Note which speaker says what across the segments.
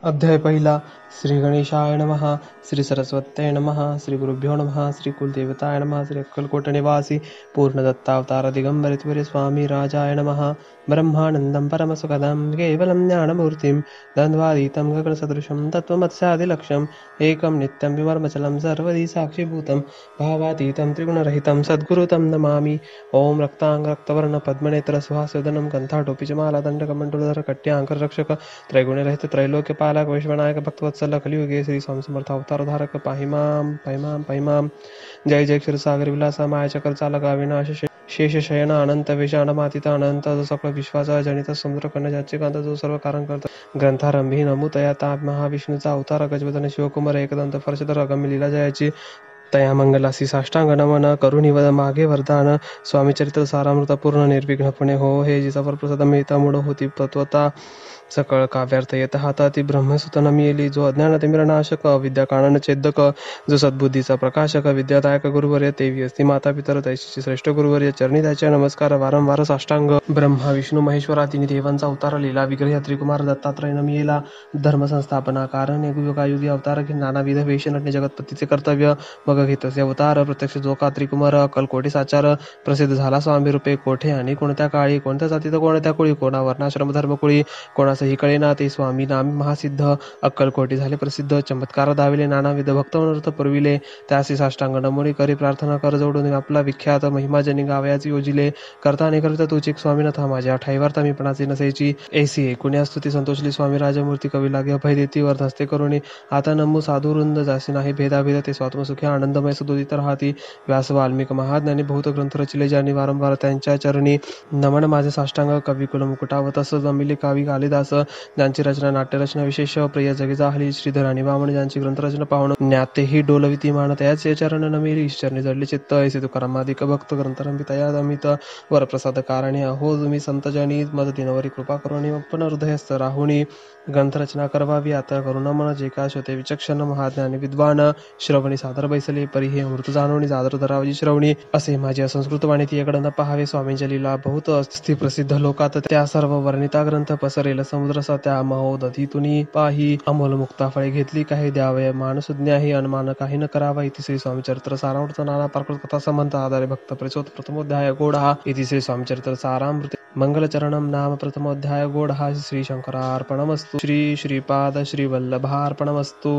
Speaker 1: अध्याय पहिला. श्री गणेशाय नमः. श्री सरस्वत्यै नमः. श्री गुरुभ्यो नमः. श्री कुलदेवताय नमः. श्री अक्कलकोट निवासी पूर्णदत्तावतार दिगंबरेश्वरी स्वामी राजाय नमः. ब्रह्मानंदं परमसुखदं केवलं ज्ञानमूर्तिं द्वन्द्वातीतं गगनसदृशं तत्त्वमस्यादिलक्ष्यम् एकं नित्यं विमर्मचलं सर्वदी साक्षिभूतं भावातीतं त्रिगुणरहितं सद्गुरुतं नमामि. ओम रक्तांग रक्तवर्ण पद्मनेत्र सुहास्यदनं कंठाटोपी च माला दंडकमंडलधर कट्यांकर रक्षक त्रैगुणरहित त्रैलोक्य पालक वैश्वनायक भक्तवत्सल कलियुगे श्री स्वामी समर्थ अवतार धारक पाहिमाम पाहिमाम पाहिमाम. जय जय क्षीरसागर विलासा मायाचक्र चालका विनाश शेषशयन अनंत विषाणमातीत अनंत जो सकळ विश्वाचा जनित समुद्र कर्ण ज्याचे कांत जो सर्व कारण करता ग्रंथारंभी नमूतया ताप महाविष्णूचा अवतार गजवदन शिवकुमार एकदंत फर्शधर अगम्य लीला जयाची तया मंगलासी साष्टांग नमन करुणी मागे वरदान स्वामी चरित्र सारामृत पूर्ण निर्विघ्नपणे हो. हे जिचा वरप्रसाद मिळता मूढ होती तत्वता सकळ काव्यार्थ येत हाताती ब्रह्मसुत नमियेली जो अज्ञान तिमिरनाशक विद्या कानन छेदक जो सद्बुद्धीचा प्रकाशक विद्यादायक गुरुवर्य तेवी असती माता पितर तैशीची श्रेष्ठ गुरुवर्य चरणी त्याचे नमस्कार वारंवार साष्टांग. ब्रह्मा विष्णू महेश्वरा तिन्ही देवांचा अवतार लीला विग्रह त्रिकुमार दत्तात्रय नमियेला धर्म संस्थापना कारण युगायुगी अवतार घेऊन नानाविध वेश नटणे जगतपतीचे कर्तव्य मग घेतसे अवतार प्रत्यक्ष जोका त्रिकुमार अक्कलकोटी साचार प्रसिद्ध झाला स्वामी रूपे कोठे आणि कोणत्या काळी कोणत्या जातीत कोणत्या कुळी कोणा वर्णाश्रम धर्मकुळी कोणासही कळेना ते स्वामी नामी महासिद्ध अक्कलकोटी झाले प्रसिद्ध चमत्कार दाविले नानाविध भक्तमनोरथ पुरविले त्यासी साष्टांग नमोनी करी प्रार्थना कर जोडून आपला विख्यात महिमाजनी गावयाची योजिले करता करता तुची स्वामीनाथा माझ्या ठाईवार्ता मी पणाचे नसेची ऐसी एकूण्या स्तुती संतोषली स्वामी राजमूर्ती कवी लागे अभय देती वर हस्ते करुणी आता नमू साधुरुंद जासी नाही भेदाभेद ते स्वात्मसुखी आनंदमय सदोदित राहती व्यास वाल्मिक महाज्ञानी बहुत ग्रंथ रचिले ज्यांनी वारंवार त्यांच्या चरणी नमन माझे साष्टांग कवी कुल मुकुटावत असं जमिले कावी कालिदास ज्यांची रचना नाट्यरचना विशेष प्रिय जगी जाहली श्रीधर आणि वामन ज्यांची ग्रंथरचना पाहून ज्ञातेही डोलविती मान तयाचे चरण नमिली ईश्चरणी जडले चित्त ऐसे तुकारामादिक भक्त ग्रंथरंभी तया अमित वरप्रसाद कारणे अहो तुम्ही संतजनी मदतीनवरी कृपा करुणी पण हृदयस्थ राहुणी ग्रंथरचना करवावी आता करुण मन जे का शोते विचक्षण महाज्ञानी विद्वान श्रवणी सादर बैसले परी हे अमृत जाणवणी जादर धरावजी श्रवणी असे माझी असंस्कृत वाणी तिकडं न पहावे स्वामींच्या लीला बहुत अस्ति प्रसिद्ध लोकात त्या सर्व वर्णिता ग्रंथ पसरेल समुद्र त्या महोदधीतुनी पाही अमोल मुक्ता फळे घेतली काही द्यावय मानसुज्ञाही अनुमान काही न करावा. इति श्री स्वामी चरित्र सारामृत नाना प्रकृत कथा समंत आधारे भक्त परिचोत प्रथमोध्याय गोडहा. इति श्री स्वामी चरित्र सारामृत मंगलचरणम नाम प्रथमोध्याय गोडहा. श्री शंकरार्पणमस्तु. श्री श्रीपाद श्री वल्लभार्पणमस्तु.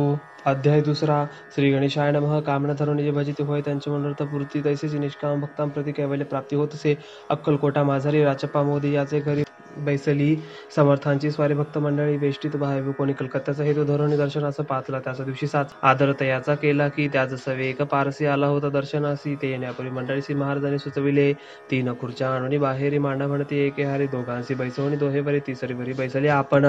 Speaker 1: अध्याय दुसरा. श्री गणेशाय नमः. कामना धरून जे भजित होय त्यांचे मनोरथ पूर्ती तैसेच निष्काम भक्तांप्रती कैवल्य प्राप्ती होत असे. अक्कलकोटा माझारी राचप्पा मोदी याचे घरी बैसली समर्थांची स्वारी भक्त मंडळी वेष्टीत बाहेर कोणी कलकत्त्याचा हेतू धरून दर्शनाचा पाचला त्याचा दिवशी साच आदर तयाचा केला की त्याच सवेक पारसी आला होता दर्शनासी ते येण्यापूर्वी मंडळीसी महाराजांनी सुचविले 3 खुर्च्या आणून बाहेरी मांडा म्हणते एके हारी दोघांशी बैसवणी दोहे बरी तिसरी बरी बैसली आपण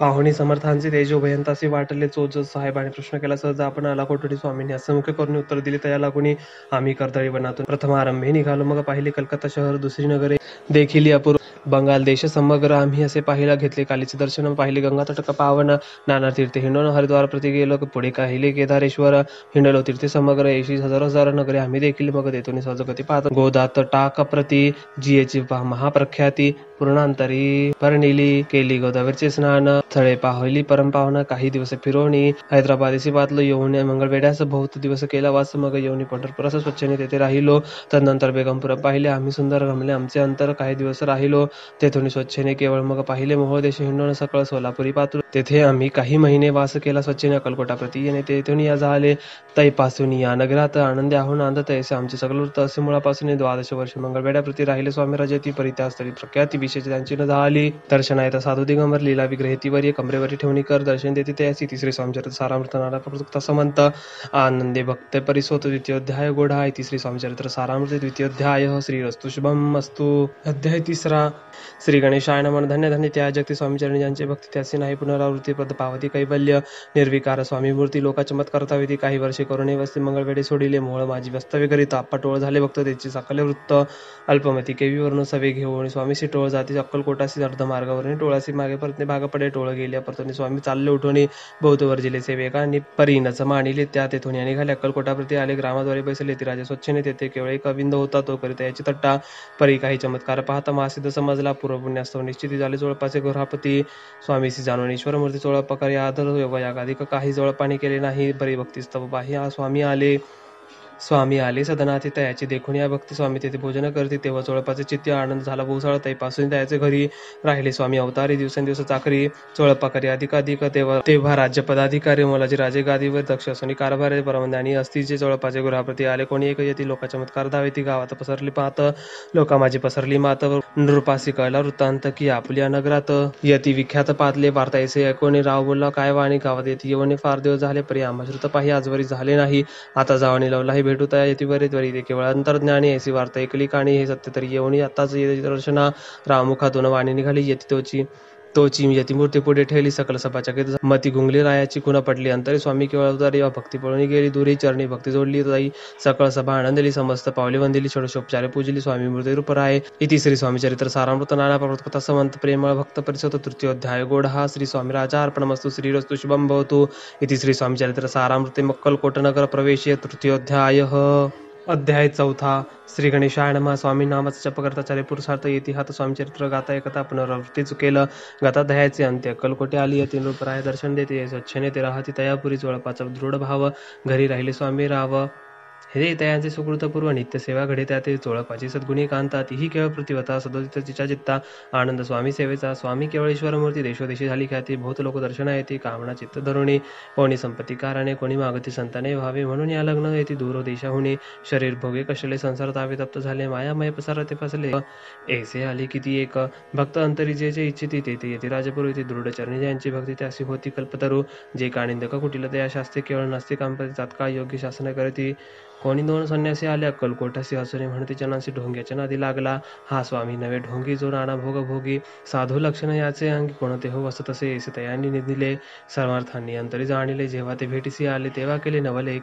Speaker 1: पाहुणी समर्थांचे तेजो भयंतासी वाटले चोच साहेबांनी प्रश्न केला सहज आपण आला कोठडी स्वामींनी असमुख्य करून उत्तर दिले तया लागून आम्ही कर्दळी वनातून प्रथमारंभी निघालो मग पाहिले कलकत्ता शहर दुसरी नगरे देखील अपूर्व बंगाल देश समग्र आम्ही असे पाहिला घेतले कालीचे दर्शन पाहिले गंगा तटक पावन नाना तीर्थे हिंडून हरिद्वार प्रति गेलो पुढे काहिले केदारेश्वर हिंडलो तीर्थे समग्र 80,000 नगरे आम्ही देखील मग देतून सहजगती पाहत गोदात टाक प्रति जियेची महाप्रख्याती पूर्णांतरी परनिली केली गोदावरीचे स्नान थळे पाहिली परमपावन काही दिवस फिरवणी हैदराबादेसी बातलो येऊन मंगळवेढ्यास बहुत दिवस केला वास मग येऊन पंढरपुरास स्वच्छने तेथे राहिलो तदनंतर बेगमपुरा पाहिले आम्ही सुंदर गमले आमचे अंतर काही दिवस राहिलो तेथून स्वच्छने केवळ मग पाहिले मोहोळ देश हिंडून सकळ सोलापुरी पात्र तेथे आम्ही काही महिने वास केला स्वच्छने अक्कलकोटा प्रति येणे तेथून या झाले तैपासून या नगरात आनंदी आहोन आनंद तैसे आमचे सगळं असे मुळापासून 12 वर्ष मंगळवेढ्या प्रति राहिले स्वामी राजती परित्यास्थळी प्रख्याती विशेष त्यांची न झाली दर्शना येता साधू दिगंबर लीला विग्रहेतीवर कमरेवरी ठेवणी कर दर्शन देते त्यासी तिसरे स्वामीचरित्र सारामृत नाना प्रकृत समंत आनंदे भक्त परिसोत द्वितीयोध्याय गोढा. तिसरी स्वामीचरित्र सारामृत द्वितीयोध्याय. श्रीरस्तु शुभम अस्तु. अध्याय तिसरा. श्री गणेशाय नमः. धन्य धन्य त्या जगती स्वामीचरणी ज्यांचे भक्ती त्याचे नाही पुनरावृत्ती पद पावती कैवल्य निर्विकार स्वामी मूर्ती लोका चमत्कारता विधी काही वर्षे करुणे वस्ती मंगळवेढे सोडिले मोहळ माझी वास्तव्य करीत आप्पा टोळ झाले भक्त त्याची साकल्य वृत्त अल्पमती केवीवरून सवे घेऊन स्वामीशी टोळ जाती अक्कलकोटासी अर्ध मार्गावरून टोळासी मागे परतने भाग पडे टोळ गेल्या परतने स्वामी चालले उठून बहुत वर्जिले सेवेकांनी परीनच मानिले त्या तेथून या निघाले अक्कलकोटाप्रती आले ग्रामाद्वारे बैसले ती राजा स्वच्छने तेथे केवळ एक विंद होता तो करीत याची तट्टा परी काही चमत्कार पाहता महासिद्ध समजला समजला. पूर्वपुण्यास्तव निश्चिती झाली. चोळपाचे घोरापती स्वामीसी जाणून ईश्वरमूर्ती चोळप्पकर या आदर योगयागाधिक काही जवळपाणी केले नाही. बरी भक्तिस्तव बाह्य स्वामी आले सदनात. तयाची देखून या भक्ती स्वामी तेथे भोजन करते. तेव्हा चोळपाचे चित्ती आनंद झाला बहुसाळ. तैपासून तयाचे घरी राहिले स्वामी अवतारी. दिवसेंदिवस चाकरी चोळप्पाकरी अधिकाधिक. तेव्हा राज्य पदाधिकारी मोलाची राजे गादीवर दक्ष असून कारभार परमज्ञानी असतीचे. चोळप्पाचे गृहाप्रती आले कोणी एक येती. लोका चमत्कार धावेती. गावात पसरली पाहत लोका माझी पसरली मात. नृपासी कळला वृत्तांत की आपुल्या नगरात यती विख्यात पातले. वार्ता ऐसे ऐकून राव बोलला काय वाणी. गावात येती येऊन फार दिवस झाले. परी आम्हा श्रुत पाही आजवरी झाले नाही. आता जावणी लवलाही भेटू तया येती बरे त्वरी. ते केवळ अंतर्ज्ञानी ऐसी वार्ता ऐकली काणी. हे सत्य तरी येऊन आताच दर्शना. रामुखातून वाणी निघाली येती तोची यतिमूर्ती पुढे ठेवली. सकल सभाचकित मती गुंगली. रायाची खुणा पडली अंतरी. स्वामी केवळ अवतारी भक्ती पळून गेली दुरी. चरणी भक्ती जोडली जाई. सकळ सभा आनंदली. समस्त पावले वंदिली. षोडशोपचारे पूजली. स्वामी मूर्ती रूप राय. इति श्री स्वामी चरित्र सारामृत नाना पर्वत कथा समंत प्रेमळ भक्त परिसोत तृतीयोध्याय. गोड हा श्री स्वामी राजा अर्पणमस्तु. श्रीरस्तु शुभम भवतु. इति श्री स्वामी चरित्र सारामृते मक्कलकोट नगर प्रवेश तृतीयोध्याय. अध्याय 4. श्री गणेशाय नमः. स्वामी नामाचा जप करता चाले पुरुषार्थ येती. हात स्वामी चरित्र गाता एकता पुनरावृत्ती चुकेल. गाताध्यायाचे अंत्य. अक्कलकोटे आली यती नृपराय दर्शन देते. स्वच्छने ते राहती तयापुरी. चोळपाचा दृढ भाव. घरी राहिले स्वामी राव. हे तयांचे सुकृतपूर्व नित्य सेवा घडे. त्याते चोळपाची सद्गुणी कांता. तीही केवळ प्रतिवता सदोदित तिच्या चित्ता. आनंद स्वामी सेवेचा. स्वामी केवळ ईश्वरमूर्ती. देशोदेशी झाली ख्याती. बहुत लोक दर्शना येते. कामना चित्त धरुणी. कोणी संपत्ती कारणे. कोणी मागती संताने व्हावे. म्हणून या लग्न येते दूर देशाहुनी. शरीर भोगे कशले. संसार तावे तप्त झाले. मायामय पसारते फसले. ऐसे आले किती एक. भक्त अंतरी जे जे इच्छिती तेथे येते राजपुरू. येथे दृढ चरणी ज्यांची भक्ती त्यासी होती कल्पतरू. जे काणिंदक कुटिल त्या शास्त्री केवळ नसते कांपती. तात्काळ योग्य शासन करती. कोणी 2 संन्यासी आले अक्कलकोटासी. हसुने म्हणते जनांसी ढोंग्याच्या नादी लागला. हा स्वामी नवे ढोंगी जो नाना भोग भोगी. साधू लक्षण याचे अंगी कोणते हो वसत तसे. ऐसे तयांनी निदिले सर्वार्थांनी अंतरी जाणिले. जेव्हा ते भेटीसी आले तेव्हा केले नवले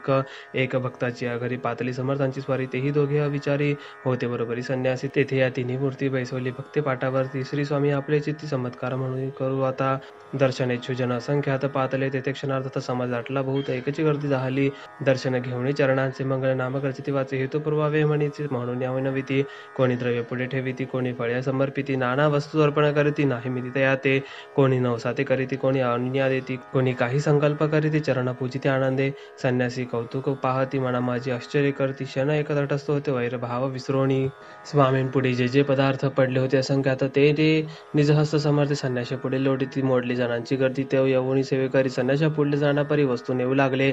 Speaker 1: एक भक्ताची घरी पातली समर्थांची स्वारी. तेही दोघे अविचारी होते बरोबरी संन्यासी. तेथे या तिन्ही मूर्ती बैसवली भक्ती पाठावरती. श्री स्वामी आपले चित्ती चमत्कार म्हणून करू आता. दर्शनेच्छू जन असंख्यात पातले. तेथे क्षणार्थ समाज दाटला बहुत. एकची गर्दी झाली. दर्शन घेऊन चरणांचे मंगळ नाम करचिती वाचे. हेतू पूर्वावे म्हणीचे म्हणून यावे नविती. कोणी द्रव्य पुढे ठेविती. कोणी फळे समर्पिती. नाना वस्तू अर्पण करीती. नाही मिती तया ते. कोणी नवसाते करीती. कोणी अनुज्ञा देती. कोणी काही संकल्प करीती. चरण पूजिती आनंदे. संन्यासी कौतुक पाहती. मना माझी आश्चर्य करती. क्षण एक तटस्थ होते वैरभाव विसरोणी. स्वामींपुढे जे जे पदार्थ पडले होते असंख्यात ते निजहस्त समर्थे. संन्याशी पुढे लोटीती. मोडली जणांची गर्दी. तेव यवनी सेवेकरी. संन्याशा पुढले जाणापरी वस्तू नेऊ लागले.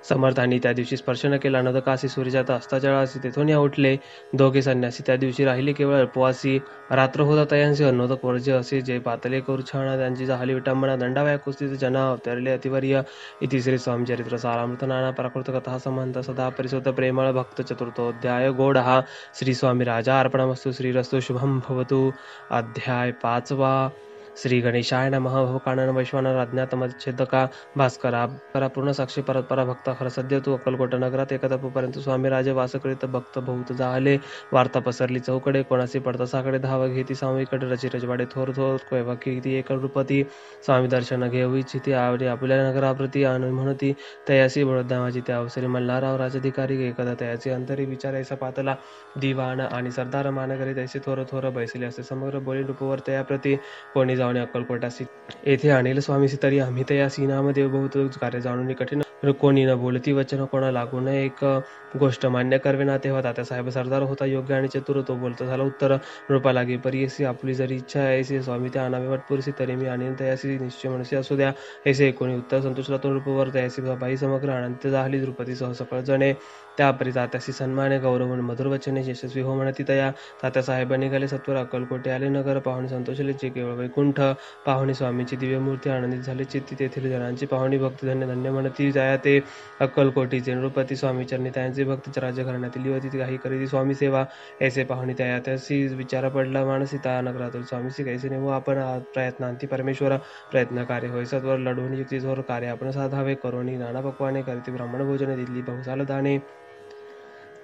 Speaker 1: समर्थांनी त्या दिवशी स्पर्श न केला. नद कासी सूर्याचा अस्ताचळासी. तेथून या उठले. दोघे संन्यासी त्या दिवशी राहिले केवळ उपवासी. रात्र होता तयांचे अन्नोदक वर्ज्य असे. जे पातले करू छान त्यांची झाली विटंबना. दंडावया कुस्तीत जना अवतरले अतिवर्य. इति श्री स्वामी चरित्र सारामृत नाना प्राकृत कथा समंत सदा परिसोत प्रेमळ भक्त. चतुर्थोध्याय. गोड हा श्री स्वामी राजा अर्पणमस्तु. श्रीरस्तु शुभम भवतु. अध्याय 5. श्री गणेशाय नमः. भवकानन वैश्वानर अज्ञात मच्छेदका भास्करा पूर्ण साक्षी परतपरा भक्त हरसद्य तू. अक्कलकोट नगरात एकतपूपर्यंत स्वामी राजे वास करीत भक्त बहुत झाले. वार्ता पसरली चौकडे. कोणासी पडता साकडे. धाव घेती सामूहिकडे. रची रजवाडे थोर थोर कैवा किती एक नृपती. स्वामी दर्शन घेऊ इच्छिती. आपल्या नगराप्रती आणि म्हणती तयासी बडोदा माझी. त्या अवसरी मल्हारराव राजाधिकारी एकदा तयाचे अंतरी विचारायचा पातला. दिवाण आणि सरदार मानकरी तैसे थोर थोर बैसले असे समग्र बोली नृपवर तयाप्रती. कोणी जाऊन अक्कलकोटासी येथे आणील स्वामीसी तरी आम्ही तयासी. नामदेव बहुत कार्य जाणून कठीण. कोणी न बोलती वचन कोणा लागून एक गोष्ट मान्य करवेना. तेव्हा तात्यासाहेब सरदार होता योग्य आणि चतुर. तो बोलता झाला उत्तर. नृपा लागे परीयसी. आपली जरी इच्छा ऐसी स्वामी त्या आणावे वटपुरसी. तरी मी आणीन तयासी निश्चय मनसी असू द्या. ऐसे कोणी उत्तर संतोषला तो नृपवर. तयासी बाई समग्र आनंद झाली. द्रुपदी सह सकळ जणे. त्यापरी तात्यासी सन्माने गौरवून मधुर वचने यशस्वी हो म्हणती तया. तात्यासाहेब निघाले सत्वर. अक्कलकोटे आले नगर. पाहुणे संतोषले. जे केवळ वैकुंठ. पाहुणे स्वामीची दिव्य मूर्ती. आनंदित झाले चित्ती. तेथील जनांची पाहुणी भक्ती धन्य धन्य म्हणती तया ते. अक्कलकोटीचे नृपती स्वामी चरणी त्यांचे भक्त. राजघराण्यातील युवती काही करीती स्वामी सेवा. ऐसे पाहुणी तया त्यासी विचार पडला मानसी. त्या नगरातील स्वामीसी कैसे नेमू आपण. प्रयत्नांती परमेश्वर. प्रयत्न कार्य होय सत्वर. लढवून युक्ती जोर. कार्य आपण साधावे. करोनी नाना पक्वाने. करीती ब्राह्मण भोजने. दिली बहुसाल दाने.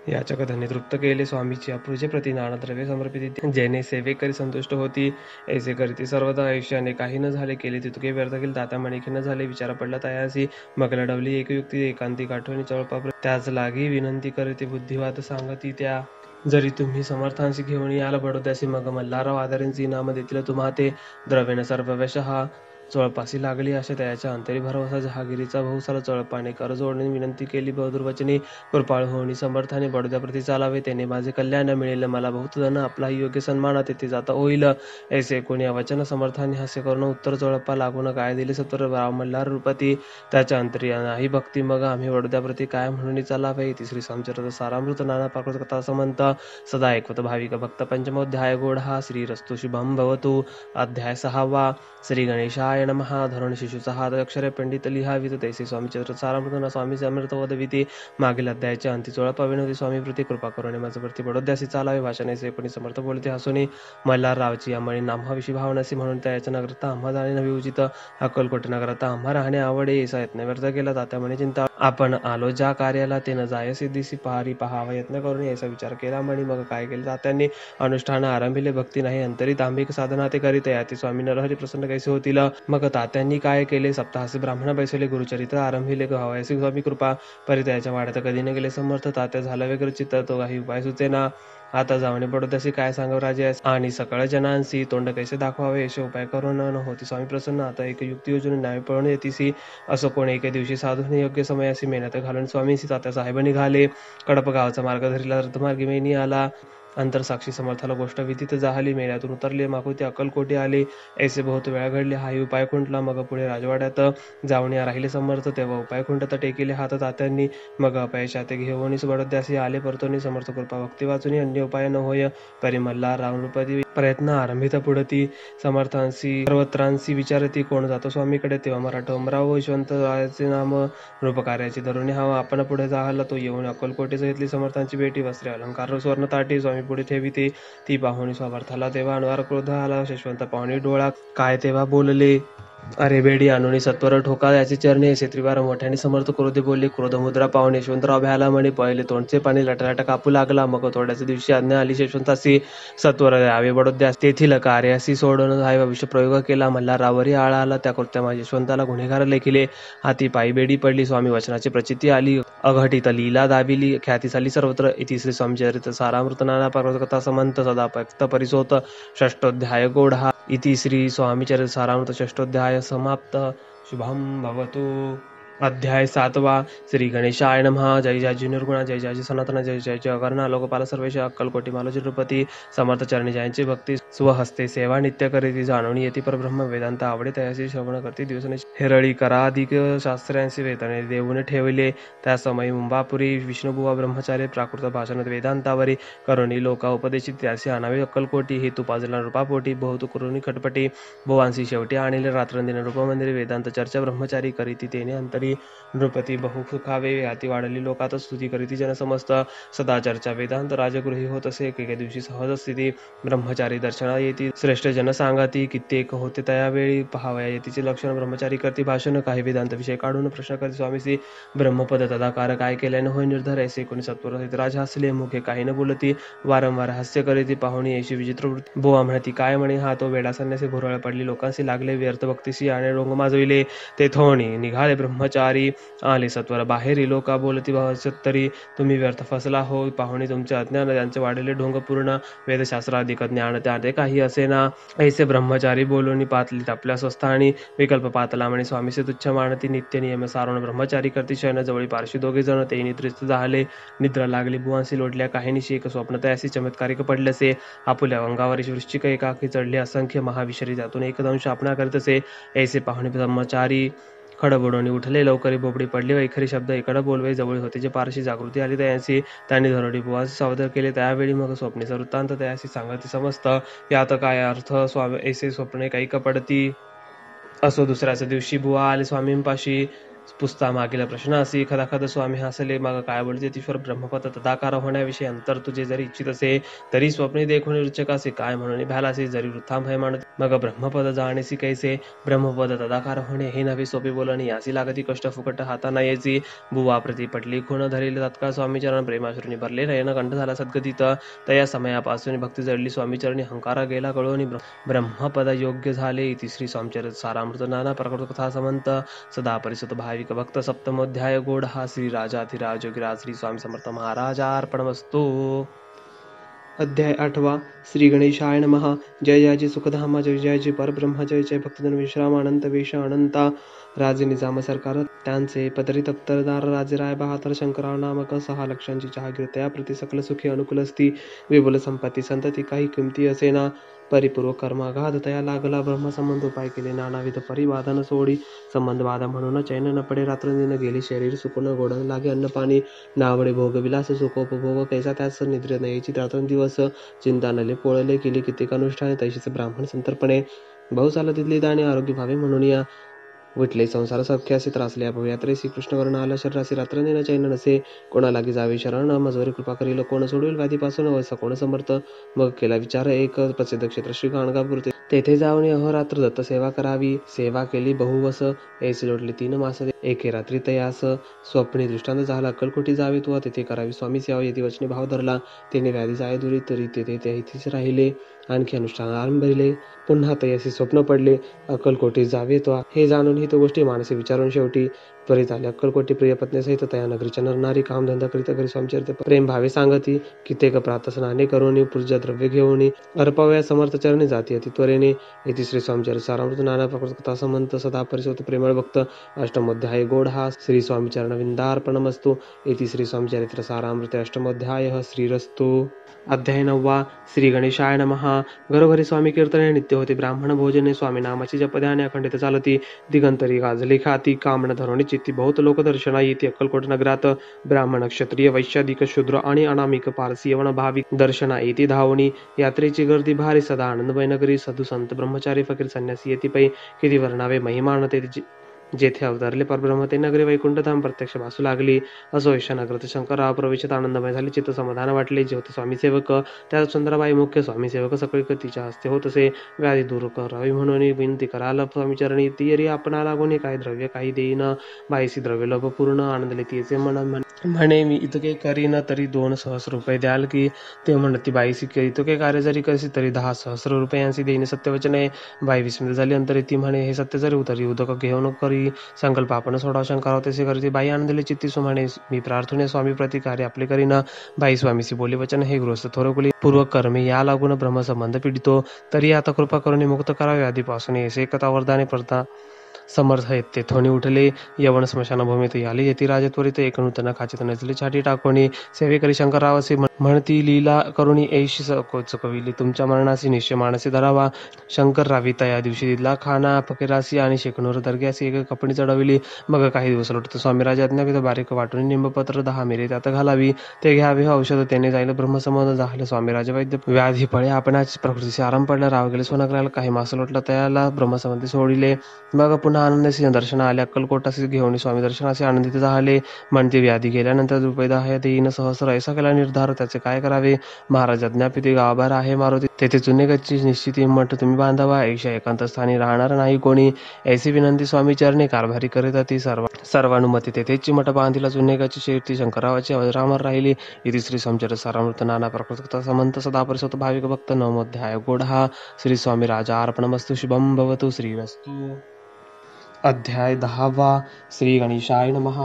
Speaker 1: याचक धन्य तृप्त केले. स्वामीची अपूजे प्रति नाना द्रव्य समर्पित. जेणे सेवेकरी संतुष्ट होती. ऐसे करीती सर्वदा. आयुष्याने काही न झाले केले तितके व्यर्थ केले. तात्या मणिके न झाले विचार पडला तयासी. मग लढवली एक युक्ती. एकांतिक आठवणी चळपा त्याच लागी विनंती करते. बुद्धिवाद सांगती त्या. जरी तुम्ही समर्थांशी घेऊन याल बडोद्यासी मग मल्हारराव आधारेंची नाम देतील तुम्हा ते द्रव्येन सर्ववशः चोळपासी लागली असे त्याच्या अंतरी भरवसा जहागिरीचा बहुसाला चोळपाने कर जोडणी विनंती केली बहुदुर्वचनी कृपाळ होणी समर्थाने बडोद्याप्रती चालावे त्याने माझे कल्याण मिळेल मला बहुत धन आपलाही योग्य सन्मान तेथे जाता होईल ऐसे कोणी अवचन समर्थाने हास्य करून उत्तर चोळपा लागून काय दिले सत्वर राव मल्हार रूपती त्याच्या अंतरी नाही भक्ती मग आम्ही बडोद्याप्रती काय म्हणून चालावे श्री समचरित सारामृत नाना प्राकृत कथा समंत सदा ऐकवत भाविक भक्त पंचमोध्याय गोढा श्री रस्तु शुभम भवतु अध्याय 6 श्री गणेशाय नमः धरण शिशूचा हात अक्षरे पंडित लिहावीत तैसे स्वामी चरित्र सारामृत स्वामी अमृत वदविती मागील अध्यायाच्या अंती चोळपा विनोदी स्वामी प्रती कृपा करुणे माझं प्रति बडोद्यासी चालावे भाषणेसे कोणी समर्थ बोलते हसुनी मल्हाररावची आम्ही नाम्हाविषयी भावनासी म्हणून त्याच्या नगरता आम्हा जाणे नवी उचित अक्कलकोट नगरात आम्हा राहणे आवडे असा यत्न व्यर्थ केला तात्या म्हणे चिंता आपण आलो ज्या कार्याला ते न जाय सिद्धीसी पहारी पहावा यत्न करून याचा विचार केला म्हणे मग काय केले तात्यांनी अनुष्ठान आरंभिले भक्ती नाही अंतरी तांबिक साधना ते करीत याती स्वामी नरहरी प्रसन्न कैसे होतील मग तात्यांनी काय केले सप्ताहासी ब्राह्मण बैसवले गुरुचरित्र आरंभिले भावायसी स्वामी कृपा परितयाच्या वाड्यात कधी न गेले समर्थ तात्या झाला वेगळं चित्त तो काही उपाय सुचेना आता जावणे पडोत्यासी काय सांगाव राजे आणि सकळ जनांसी तोंड कैसे दाखवावे असे उपाय करून न होती स्वामी प्रसन्न आता एक युक्ती योजून न्याय पळून येतीसी असं कोण एके दिवशी साधून योग्य समयासी मेहनत घालून स्वामीसी तात्या साहेब निघाले कडप गावचा मार्ग धरला रथमार्गी मेनी आला अंतरसाक्षी समर्थाला गोष्ट विदित जाहली मेल्यातून उतरले माकुती अक्कलकोटी आले ऐसे बहुत वेळा घडले हाही उपाय खुंटला मग पुढे राजवाड्यात जाऊन राहिले समर्थ तेव्हा उपाय खुंटत टेकेले हात तात्यांनी मग अपयशात घेऊन बडोद्यासी आले परतोनी समर्थ कृपा भक्ती वाचून अन्य उपाय न होय परी मल्हार रावणपदी प्रयत्न आरंभित पुढती समर्थांशी सर्वत्रांशी विचारती कोण जातो स्वामीकडे तेव्हा मराठोमराव यशवंतरायाचे नाम रूपकार्याची धरून हवा आपण पुढे जाहला तो येऊन अक्कलकोटीच घेतली समर्थांची भेटी वस्त्रे अलंकार सुवर्ण ताटी स्वामी पुढे ठेविते ती पाहुणी स्वार्थाला तेव्हा अनवार क्रोध आला यशवंत पाहुणी डोळा काय तेव्हा बोलले अरे बेडी आणून सत्वर ठोका याचे चरणे असे त्रिवार मोठ्याने समर्थ क्रोधे बोलले क्रोधमुद्रा पाहुणे यशवंतराव भ्याला म्हणे पहिले तोंडचे पाणी लटालट कापू लागला मग थोड्याच दिवशी आज्ञा आली यशवंतासी सत्वर यावे बडोद्यास तेथील कार्यासी सोडून भविष्य प्रयोग केला मल्हाररावरी आळा आला त्या कृत्यामा यशवंताला गुन्हेगार लेखिले हाती पायी बेडी पडली स्वामी वचनाची प्रचिती आली अघटित लीला दाबिली ख्याती झाली सर्वत्र इति श्री स्वामीचरित्र सारामृत नाना कथा समंत सदा भक्त परिसोत षष्टोध्याय गोढा इति श्री स्वामीचरित्र सारामृत षष्टोध्याय समाप्त शुभम भवतु अध्याय 7 श्री गणेशाय नमः जय जय निर्गुणा जय जय सनातन जय जय जय अगर्णा लोकपाल सर्वेश अक्कलकोटी मालोजी नृपती समर्थ चरणी जयांची भक्ती स्वहस्ते सेवा नित्य करीती जाणवणी येती परब्रह्म वेदांत आवडे तयासी श्रवण करती दिवसने हेरळी कराधिक शास्त्र्यांशी वेतने देऊन ठेवले त्या समय मुंबापुरी विष्णुबुवा ब्रह्मचारी प्राकृत भाषण वेदांतावरी करुणी लोका उपदेशित त्यासी आणावे अक्कलकोटी हेतू पाजला रूपापोटी बहुत करुणी खटपटी भुवांशी शेवटी आणले रात्रंदिन रूपमंदिर वेदांत चर्चा ब्रह्मचारी करीती तेने अंतरी नृपती बहु सुखावे हाती वाढली लोकात स्तुती करीती जन समस्त सदा चर्चा वेदांत राजगृही होत असे एके दिवशी सहज स्थिती ब्रह्मचारी दर्शना येती श्रेष्ठ जन सांगाती कित्येक होते त्यावेळी पहावया येतीचे लक्षण ब्रह्मचारी करती भाषण काही वेदांत विषय काढून प्रश्न करती स्वामीसी ब्रह्मपद तदाकार काय केल्याने होय निर्धार ऐसे कोणी सत्वर राज हसले मुखे काही न बोलती वारंवार हास्य करीती पाहुणी ऐशी विचित्र वृत्ती बोवा म्हणती काय म्हणे हा तो वेडा संन्यासी भुरळ पडली लोकांशी लागले व्यर्थ भक्तीशी आणि डोंग माजविले ते थोणी निघाले ब्रह्मचारी आले सत्वर बाहेरी लोका बोलती तरी तुम्ही व्यर्थ फसला हो पाहुणी तुमचे अज्ञान त्यांचे वाढले ढोंग पूर्ण वेदशास्त्राधिक ज्ञान त्याते काही असे ना ऐसे ब्रह्मचारी बोलून पातली आपल्या स्वस्थानी विकल्प पातला म्हणे स्वामीचे तुच्छ मानती नित्य नियम सारण ब्रह्मचारी करती शयन जवळी पारशी दोघे जण ते निद्रिस्त झाले निद्रा लागली बुवांशी लोटल्या काहीनिशी एक स्वप्न तयासी चमत्कारिक पडलेसे आपुल्या अंगावरील वृश्चिक एकाकी चढले असंख्य महाविषरी त्यातून एकदंश आपणा करीतसे ऐसे पाहुणे ब्रह्मचारी खडबडोनी उठले लवकरी बोबडी पडली वैखरी शब्द इकडे बोलवे जवळ होते जे पारशी जागृती आली त्याशी त्यांनी धरोडी बुवास सावध केले त्यावेळी मग स्वप्नीचा वृत्तांत त्याशी सांगती समजत यात काय अर्थ स्वामी ऐसे स्वप्ने काही कपडती असो दुसऱ्याच दिवशी बुवा आले स्वामींपाशी पुसता मागील प्रश्न असी खदाखद स्वामी हसले मग काय बोलते तीश्वर ब्रह्मपद तदाकार होण्याविषयी अंतर तुझे जरी इच्छित असे तरी स्वप्ने देखून रुचक असे काय म्हणून भ्यालासे जरी वृत्तांभय म्हणत मग ब्रह्मपद जाणेसी कैसे ब्रह्मपद तदाकार होणे हे नवे सोपे बोलणे यासी लागती कष्ट फुकट हाताना यायची बुवा प्रति पटली खूण धरले तत्काळ स्वामीचरण प्रेमाश्रूनी भरले नयन कंठ झाला सद्गतीत तया समयापासून भक्ती जडली स्वामीचरणी हंकारा गेला कळवणी ब्रह्मपद योग्य झाले इति श्री स्वामीचरित सारामृत नाना प्रकृत कथा समंत सदा परिसुत भाविक भक्त सप्तमोध्याय गोढा श्री राजाधिराज योगिराज श्री स्वामी समर्थ महाराजार्पणमस्तु। अध्याय 8 श्री गणेशाय नमः. जय जयाजी सुखधामा, जय जयाजी परब्रह्म, जय जय भक्तजन विश्राम, अनंत वेश अनंता. राजे निजाम सरकार त्यांचे पदरी तप्तरदार राजे राय बहादर शंकरराव नामक 6 लक्षांची जहागीर त्या प्रति सकल सुखी अनुकूल असती. विपुल संपत्ती संतती काही किमती असेना. परिपूर्वक कर्माघात तया लागला. ब्रह्मसंबंध उपाय केले नानाविध परिवादन सोडी. संबंध बाधा म्हणून चैन न पडे. रात्रंदिन गेली शरीर सुकून गोडन लागे अन्न पाणी. नावडे भोगविलास सुखोपभोग कैसा त्यास निद्र नयेची रात्रंदिवस. चिंता नले पोळले केली कित्येक अनुष्ठाने तैशीच ब्राह्मण संतर्पणे. बहुसाल तिथली दाणे आरोग्य व्हावे म्हणून या विटले संसार सख्यासी त्रासले अभवयात्रे. श्रीकृष्ण वर्ण आला शरीरासी रात्रंदिन चैन नसे. कोणा लागी जावे शरण मजवरी कृपा करील. कोण सोडविल व्याधीपासून वैसा कोण समर्थ. मग केला विचार एक प्रसिद्ध क्षेत्र श्री गाणगापूर. तेथे जाऊन अहोरात्र दत्त सेवा करावी. सेवा केली बहुवस. ऐसे लोटले 3 मास. एके रात्री तयास स्वप्नी दृष्टांत झाला. अक्कलकोटी जावे तो तेथे करावी स्वामी सेवा. येथे वचने भाव धरला. तेने व्याधी जाय दुरी तरी तेथे तेथीच राहिले. आणखी अनुष्ठान आरंभिले. पुन्हा तयासी स्वप्न पडले अक्कलकोटी जावे तो. हे जाणून ही तो गोष्टी मानसी विचारून शेवटी त्वरित आले अक्कलकोटी. प्रिय पत्नीसहित तया नगरीच्या नरनारी कामधंदा करीत घरी स्वामीचरित्र प्रेम भावे सांगती. कित्येक प्रातः स्नाने करून पूज्य द्रव्य घेऊन अर्पव्या समर्थ चरणी जाती अति त्वरेने. येथे श्री स्वामीचरित्र सारामृत नाना प्रकृत कथा संबंध सदा परिसोत प्रेमळ भक्त. अष्टमोध्याय गोड हा श्री स्वामीचरण विंदार्पणमस्तु. येथे श्री स्वामीचरित्र सारामृत अष्टमोध्याय श्रीरस्तु. अध्याय 9 श्री गणेशाय नमः. घरोघरी स्वामी कीर्तने नित्य होते. ब्राह्मण भोजने स्वामी नामाची जपध्याने अखंडित चालती. दिगंतरी गाजली खाती. कामण धरोणी चित्ती बहुत लोक दर्शना येती. अक्कलकोट नगरात ब्राह्मण क्षत्रिय वैश्याधिक शूद्र आणि अनामिक पारसी यवन भाविक दर्शना येती धावणी. यात्रेची गर्दी भारी सदा आनंदमय नगरी. साधू संत ब्रह्मचारी फकीर संन्यासी येती पै. किती वर्णावे महिमान ते जेथे अवतरले परब्रह्म ते नगरी वैकुंठधाम प्रत्यक्ष भासू लागली. असो नगरात शंकरराव प्रवेशात आनंदमय झाले. चित्त समाधान वाटले. जे होते स्वामीसेवक त्यात सुंदराबाई मुख्य स्वामीसेवक. सगळी तिच्या हस्ते होत असे. व्याधी दूर करावी म्हणून विनंती कराल स्वामीचरणी. तियरी आपणाला गुणी काही द्रव्य काही देईन. बाईसी द्रव्य लोभ पूर्ण आनंदले तिचे मन म्हणे मी इतके करीन तरी 2 सहस्र रुपये द्याल की. ते म्हणत बाईसी इतके कार्य जरी कशी तरी 10 सहस्र रुपयांची देईन. सत्यवचन आहे. बाई विस्मित झाली. अंतरी ती म्हणे हे सत्य जरी उतरी उदक घेऊन करी संकल्प आपण सोडाव. शंकरराव तसे करते. बाई आनंदले चित्ती सुमाने मी प्रार्थने स्वामी प्रति कार्य आपले करीन. बाई स्वामीसी बोली वचन हे गृहस्थ थोरकुली पूर्वक कर्मे या लागून ब्रह्मसंबंध पीडितो. तरी आता कृपा करून मुक्त करावे आधीपासून. ऐसे एकता वरदाने प्रदा समर्थ आहेत. ते थोनी उठले. यवन स्मशानभूमीत आले. येथे राजे त्वरित एक नूतन खाचीत नजली छाटी टाकोनी. सेवेकरी शंकरराव असे म्हणती लीला करुणी ऐशी चकविली. तुमच्या मरणासी निश्चय मानसी धरावा. शंकररावी तया दिवशी दिला खाना फकीरासी आणि शेकणूर दर्ग्यासी एक कपणी चढविली. मग काही दिवस लोटत स्वामीराजे अज्ञापित बारीक वाटून निंबपत्र 10 मिरे त्यात घालावी. ते घ्यावे औषध त्याने जाईल ब्रह्मसंबंध झाले. स्वामीराजे वैद्य व्याधी फळे आपणाची प्रकृतीचे आराम पडला. राव गेले सोनगराला. काही मास लोटला तयाला ब्रह्मसंबंधी सोडिले. मग पुन्हा आनंदाशी दर्शन आले. अक्कलकोटासी घेऊन स्वामी दर्शनाशी आनंदित झाले. म्हणते व्याधी गेल्यानंतर रुपये 10 देईन सहस्र. ऐसा केला निर्धार. त्याचे काय करावे. महाराज अज्ञापित गावाबाहेर आहे मारुती. तेथे चुने गच्ची निश्चिती मठ तुम्ही बांधावा. ऐशा एकांत स्थानी राहणार नाही कोणी. ऐसी विनंती स्वामी चरणी कारभारी करीत ती सर्वानुमती. तेथेची मठ बांधिला. चुने गच्ची शेती शंकररावाची अजरामर राहिली. इति श्री स्वामीचरित्र सारामृत नाना प्रकृत समंत सदा परिसोत भाविक भक्त. 9मोध्याय गोड हा श्री स्वामी राजा अर्पणमस्तु. शुभम भवतु. श्रीरस्तु. अध्याय 10 श्री गणेशाय नमः.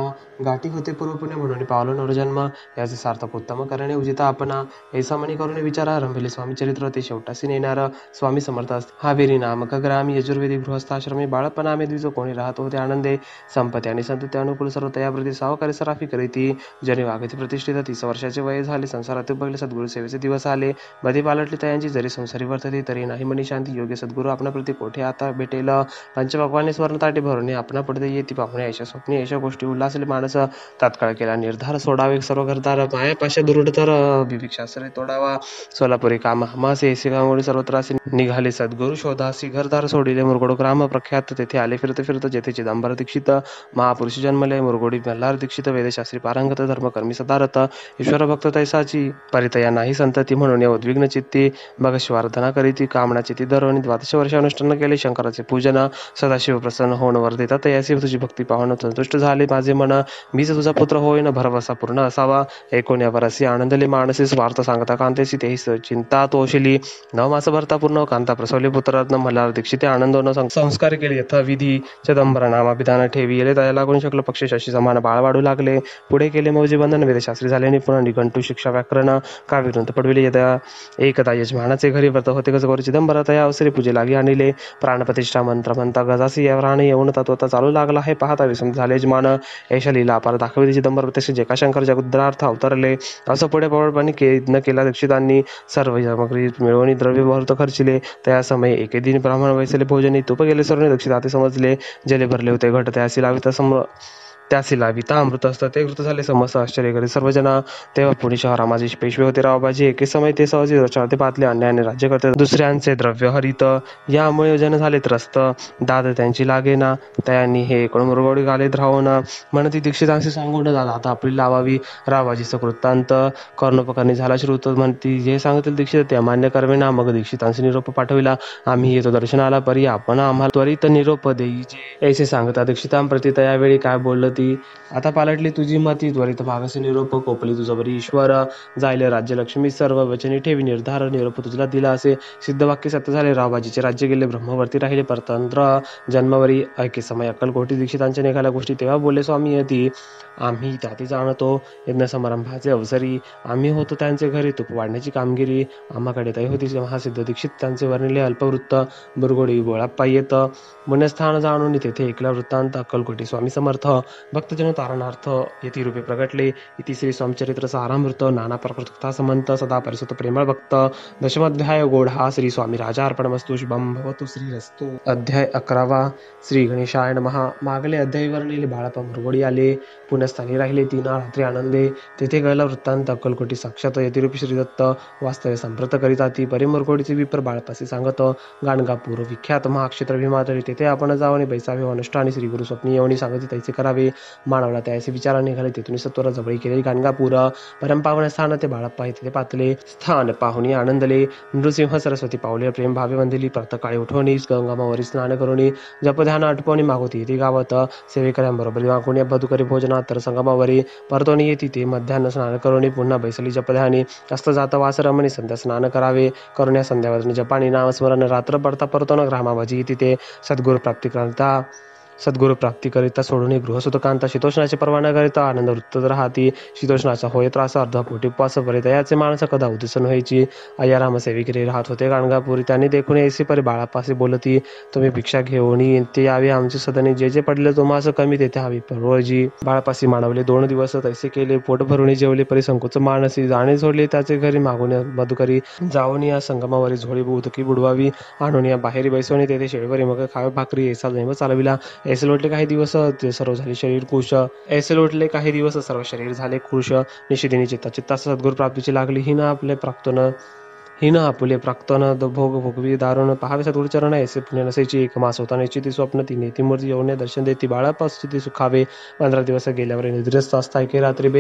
Speaker 1: गाठी होते पूर्व पुण्य म्हणून पावलो नवजन्म. याचे सार्थक उत्तम करणे उचित आपणा. ऐसा मनी करून विचार आरंभिले स्वामीचरित्र. ते शेवटासी नेणार स्वामी समर्थ असते. हावेरी नामक ग्रामी यजुर्वेदी गृहस्थाश्रमी बाळपणामे द्विज कोणी राहत होते आनंदे. संपत्ती आणि संतती अनुकूल सर्व तयाप्रती सावकारी सराफी करीती. जनी वागती प्रतिष्ठित 30 वर्षाचे वय झाले. संसारात पहिले सद्गुरु सेवेचे दिवस आले. बधी पालटली तयांची जरी संसारी वर्तते तरी नाही मनी शांती. योग्य सद्गुरु आपणा प्रती कोठे आता भेटेल. पंचभगवाने स्वर्ण ताटे भरणे आपणा पडते येती पाहुणे. ऐशा स्वप्नी ऐशा गोष्टी उल्हासले माणस. तात्काळ केला निर्धार सोडावे सर्व घरदार. मायापाशा दुरुड तर बिभिक्षाश्रय तोडावा. सोलापुरी काम हमासे ऐसे गांगोळी सर्वत्रासी निघाले सद्गुरु शोधासी. घरदार सोडिले मुरगोड ग्राम प्रख्यात. तेथे आले फिरत फिरत जेथे चिदंबर दीक्षित महापुरुष जन्मले. मुरगोडी मल्हार दीक्षित वेदशास्त्री पारंगत धर्मकर्मी सदारथ. ईश्वर भक्त तैसाची परितया नाही संतती म्हणून उद्विग्न चित्ती. मग शिवार्धना करीती कामनाची ती धरवणी. 12 वर्ष अनुष्ठान केले शंकराचे पूजन. सदाशिव प्रसन्न होऊन वर देतात तयासी. तुझी भक्ती पाहून संतुष्ट झाले माझे मन. मीच तुझा पुत्र होईन भरवसा पूर्ण असावा. एकोण्या वरसी आनंदले मानसी स्वार्थ सांगता कांतेची तेही चिंता तोषली. 9 मास भरता पूर्ण कांता प्रसवले पुत्ररत्न मल्हार दीक्षिते आनंदोन संस्कार केले यथाविधी. चिदंबर नामाभिधान ठेवी येले दया लागून शकल पक्षी शशी समान बाळ वाढू लागले. पुढे केले मौजे बंधन वेदशास्त्री झाले निपुण निघंटू शिक्षा व्याकरण काव्यग्रंथ पडविले यदा एकदा यजमानाचे घरी व्रत होते गजगौरी चिदंबर तया अवसरी पूजे लागी आणले. प्राणप्रतिष्ठा मंत्र म्हणता गजासी या राणे येऊन तत्वता चालू लागला आहे पाहता विसंत झाले यजमान. ऐशा लीला अपार दाखविली चिदंबर प्रत्यक्ष जयकाशंकर जगुद्रार्थ अवतरले. असं पुढे पवळपणे न केला दीक्षितांनी सर्व सामग्री मिळवणी द्रव्य बहुत खर्चिले. त्या समय एके दिन ब्राह्मण वैसले भोजनी तूप गेले सर्व दीक्षिताते समजले. जले भरले होते घट त्यासी लाविता अमृत असतं ते घृत झाले समस्त आश्चर्य करी सर्वजना. तेव्हा पुणे शहरामाजी पेशवे होते रावबाजी. एके समय ते सहजी रचनाते पातले अन्यायाने राज्य करते दुसऱ्यांचे द्रव्य हरित. यामुळे जन झाले त्रस्त दाद त्यांची लागेना. त्यांनी हे कोण मुरगोडी घाले धावना म्हणती दीक्षितांशी सांगून आता आपली लावावी. रावबाजीचं वृत्तांत कर्णोपकरणी झाला श्रुत म्हणती जे सांगतील दीक्षित ते अमान्य करवेना. मग दीक्षितांशी निरोप पाठविला आम्ही येतो दर्शनाला परी आपण आम्हाला त्वरित निरोप देईचे ऐसे सांगता दीक्षितांप्रती त्यावेळी काय बोललं आता पालटली तुझी मती त्वरित भागसे निरोप कोपली तुझा बरी ईश्वर. जायले राज्यलक्ष्मी सर्व वचने ठेवी निर्धार निरोप तुझला दिला असे सिद्ध वाक्य सत्य झाले. रावबाजीचे राज्य गेले ब्रह्मवर्ती राहिले परतंत्र जन्मवरी. ऐके समय अक्कलकोटी दीक्षितांच्या निघाल्या गोष्टी तेव्हा बोलले स्वामी यती आम्ही त्याती जाणतो यज्ञ समारंभाचे अवसरी. आम्ही होतो त्यांचे घरी तूप वाढण्याची कामगिरी आम्हाकडे तय होती. महासिद्ध दीक्षित त्यांचे वर्णिले अल्पवृत्त बुरगोडी बोळाप्पा येत पुण्यस्थान जाणून तेथे ऐकला वृत्तांत. अक्कलकोटी स्वामी समर्थ भक्तजन तारणार्थ यती रूपे प्रगटले. इति श्री स्वामचरित्र सारामृत नाना प्रकृता समंत सदा परिसुत प्रेमळ भक्त. दशमाध्याय गोढा श्री स्वामी राजा अर्पणमस्तु शुभम भवतु श्रीरस्तु. अध्याय 11 श्री गणेशाय नमः. मागले अध्याय वर्णिले बाळाप्पा मुरगोडी आले. पुण्यस्थानी राहिले 3 रात्री आनंदे. तेथे गळला वृत्तांत अक्कलकोटी साक्षात यतिरूपी श्रीदत्त वास्तव्य संप्रत करिता ती परिमुरगोडीचे विप्र बाळापासी सांगत. गाणगापूर विख्यात महाक्षेत्र भीमातळी तेथे आपण जावणे बैसावे अनुष्ठानी श्री गुरु स्वप्नी येवणी सांगती तैसे करावे. मानवला त्याचे विचारा निघाले तेथून सत्वर जवळी केले गाणगापूर. परमपावन स्थान ते बाळाप्पा तेथे पातले. स्थान पाहुणी आनंदले. नृसिंह सरस्वती पावले प्रेम भावे वंदिली. प्रातकाळी उठवणी गंगामावरी स्नान करुणी जपध्यान आटपवणी मागोती येते गावत. सेवेकऱ्यांबरोबर मागुणी बधुकरी भोजनात तर संगमावरी परतोणी येते ते मध्यान्ह स्नान करुणी पुन्हा बैसली जपध्यानी. अस्त जात वास रमणी संध्या स्नान करावे. करुण्या संध्यावरणी जपानी नामस्मरण रात्र पडता परतोन ग्रामाबाजी येते ते सद्गुरु प्राप्ती करिता सोडून गृहसुतकांता. शीतोष्णाचे परवा न करिता आनंद वृत्त राहती. शीतोष्णाचा होय त्रास अर्धा पोटी उपवास बरे तयाचे माणस कदा उदिसन व्हायची. अय्याराम सेविकरी राहत होते गाणगापुरी. त्यांनी देखून ऐसी परी बाळापासी बोलती तुम्ही भिक्षा घेऊन ते यावे आमचे सदनी जे जे पडले तुम्हास कमी तेथे हवी परवजी. बाळापासी मानवले 2 दिवस तैसे केले. पोट भरून जेवले परी संकोच मानसी. जाणे सोडले त्याचे घरी मागून मधुकरी जाऊन या संगमावरी झोळी उदकी बुडवावी. आणून या बाहेरी बैसवणी तेथे शेळवरी मग खावे भाकरी ऐसा जैव चालविला. ऐसे लोटले काही दिवस सर्व झाले शरीर खुश. ऐसे लोटले काही दिवस सर्व शरीर झाले खुश. निशिदिनी चित्ता सद्गुरु प्राप्तीची लागली. हिन आपुले प्राक्तन भोग भोगवी दारुण पाहावे सद्गुरु चरण. ऐसे पुण्य नसेची 1 मास होता निश्चिती स्वप्न ती नेती मूर्ती येऊन दर्शन देती बाळापास ती सुखावे. 15 दिवस गेल्यावर निद्रस्त असता एके रात्री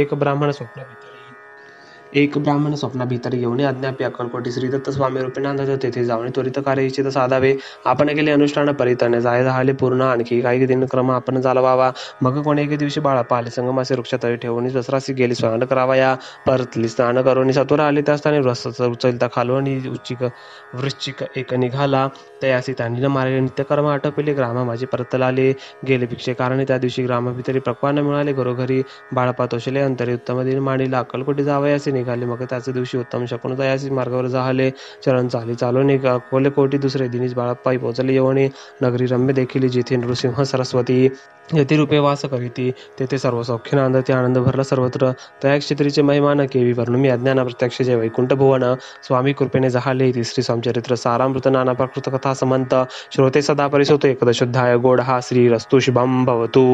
Speaker 1: एक ब्राह्मण स्वप्नाभितरी येऊन अज्ञापी अक्कलकोटी श्रीदत्त स्वामी रूपी नांदत. तेथे जाऊन त्वरित कार्य इच्छित साधावे. आपण केले अनुष्ठान परितने जाय झाले पूर्ण. आणखी काही दिनक्रम आपण चालवावा. मग कोणी एके दिवशी बाळाप्पा आले. संगमासे वृक्षतळी ठेवून दसरासी गेली स्नान करावया. परतली स्नान करून सत्वर आले त्या स्थानी उचलता खालून वृश्चिक एक निघाला. तयासी त्यांनी न मारले नित्यकर्म आटोपले. ग्रामा माझे परतला आले. गेले भिक्षे कारणे त्या दिवशी ग्रामाभितरी प्रक्वान मिळाले. घरोघरी बाळाप्पा तोषले. अंतरी उत्तम दिन मांडिला. अक्कलकोटी जावयासी निघाले. मग त्याच दिवशी उत्तम शकून तयासी मार्गावर जाहले. चरण चालून अक्कलकोटी दुसरे दिनीच बाळाप्पा पोचले. येवणे नगरी रम्य देखील जिथे नृसिंह सरस्वती यतिरूपे वास करीती. तेथे सर्व सौख्य नांदते आनंद भरला सर्वत्र. तया क्षेत्रीचे महिमान केवी वर्णुमी अज्ञान प्रत्यक्ष जय वैकुंठ भुवन. स्वामी कृपेने जहाले. तिसरी स्वामचरित्र सारामृत नाना प्रकृत कथा समंत. श्रोते सदा परिसोतो 11 गोढा श्रीरस्तु शुभम भवतु.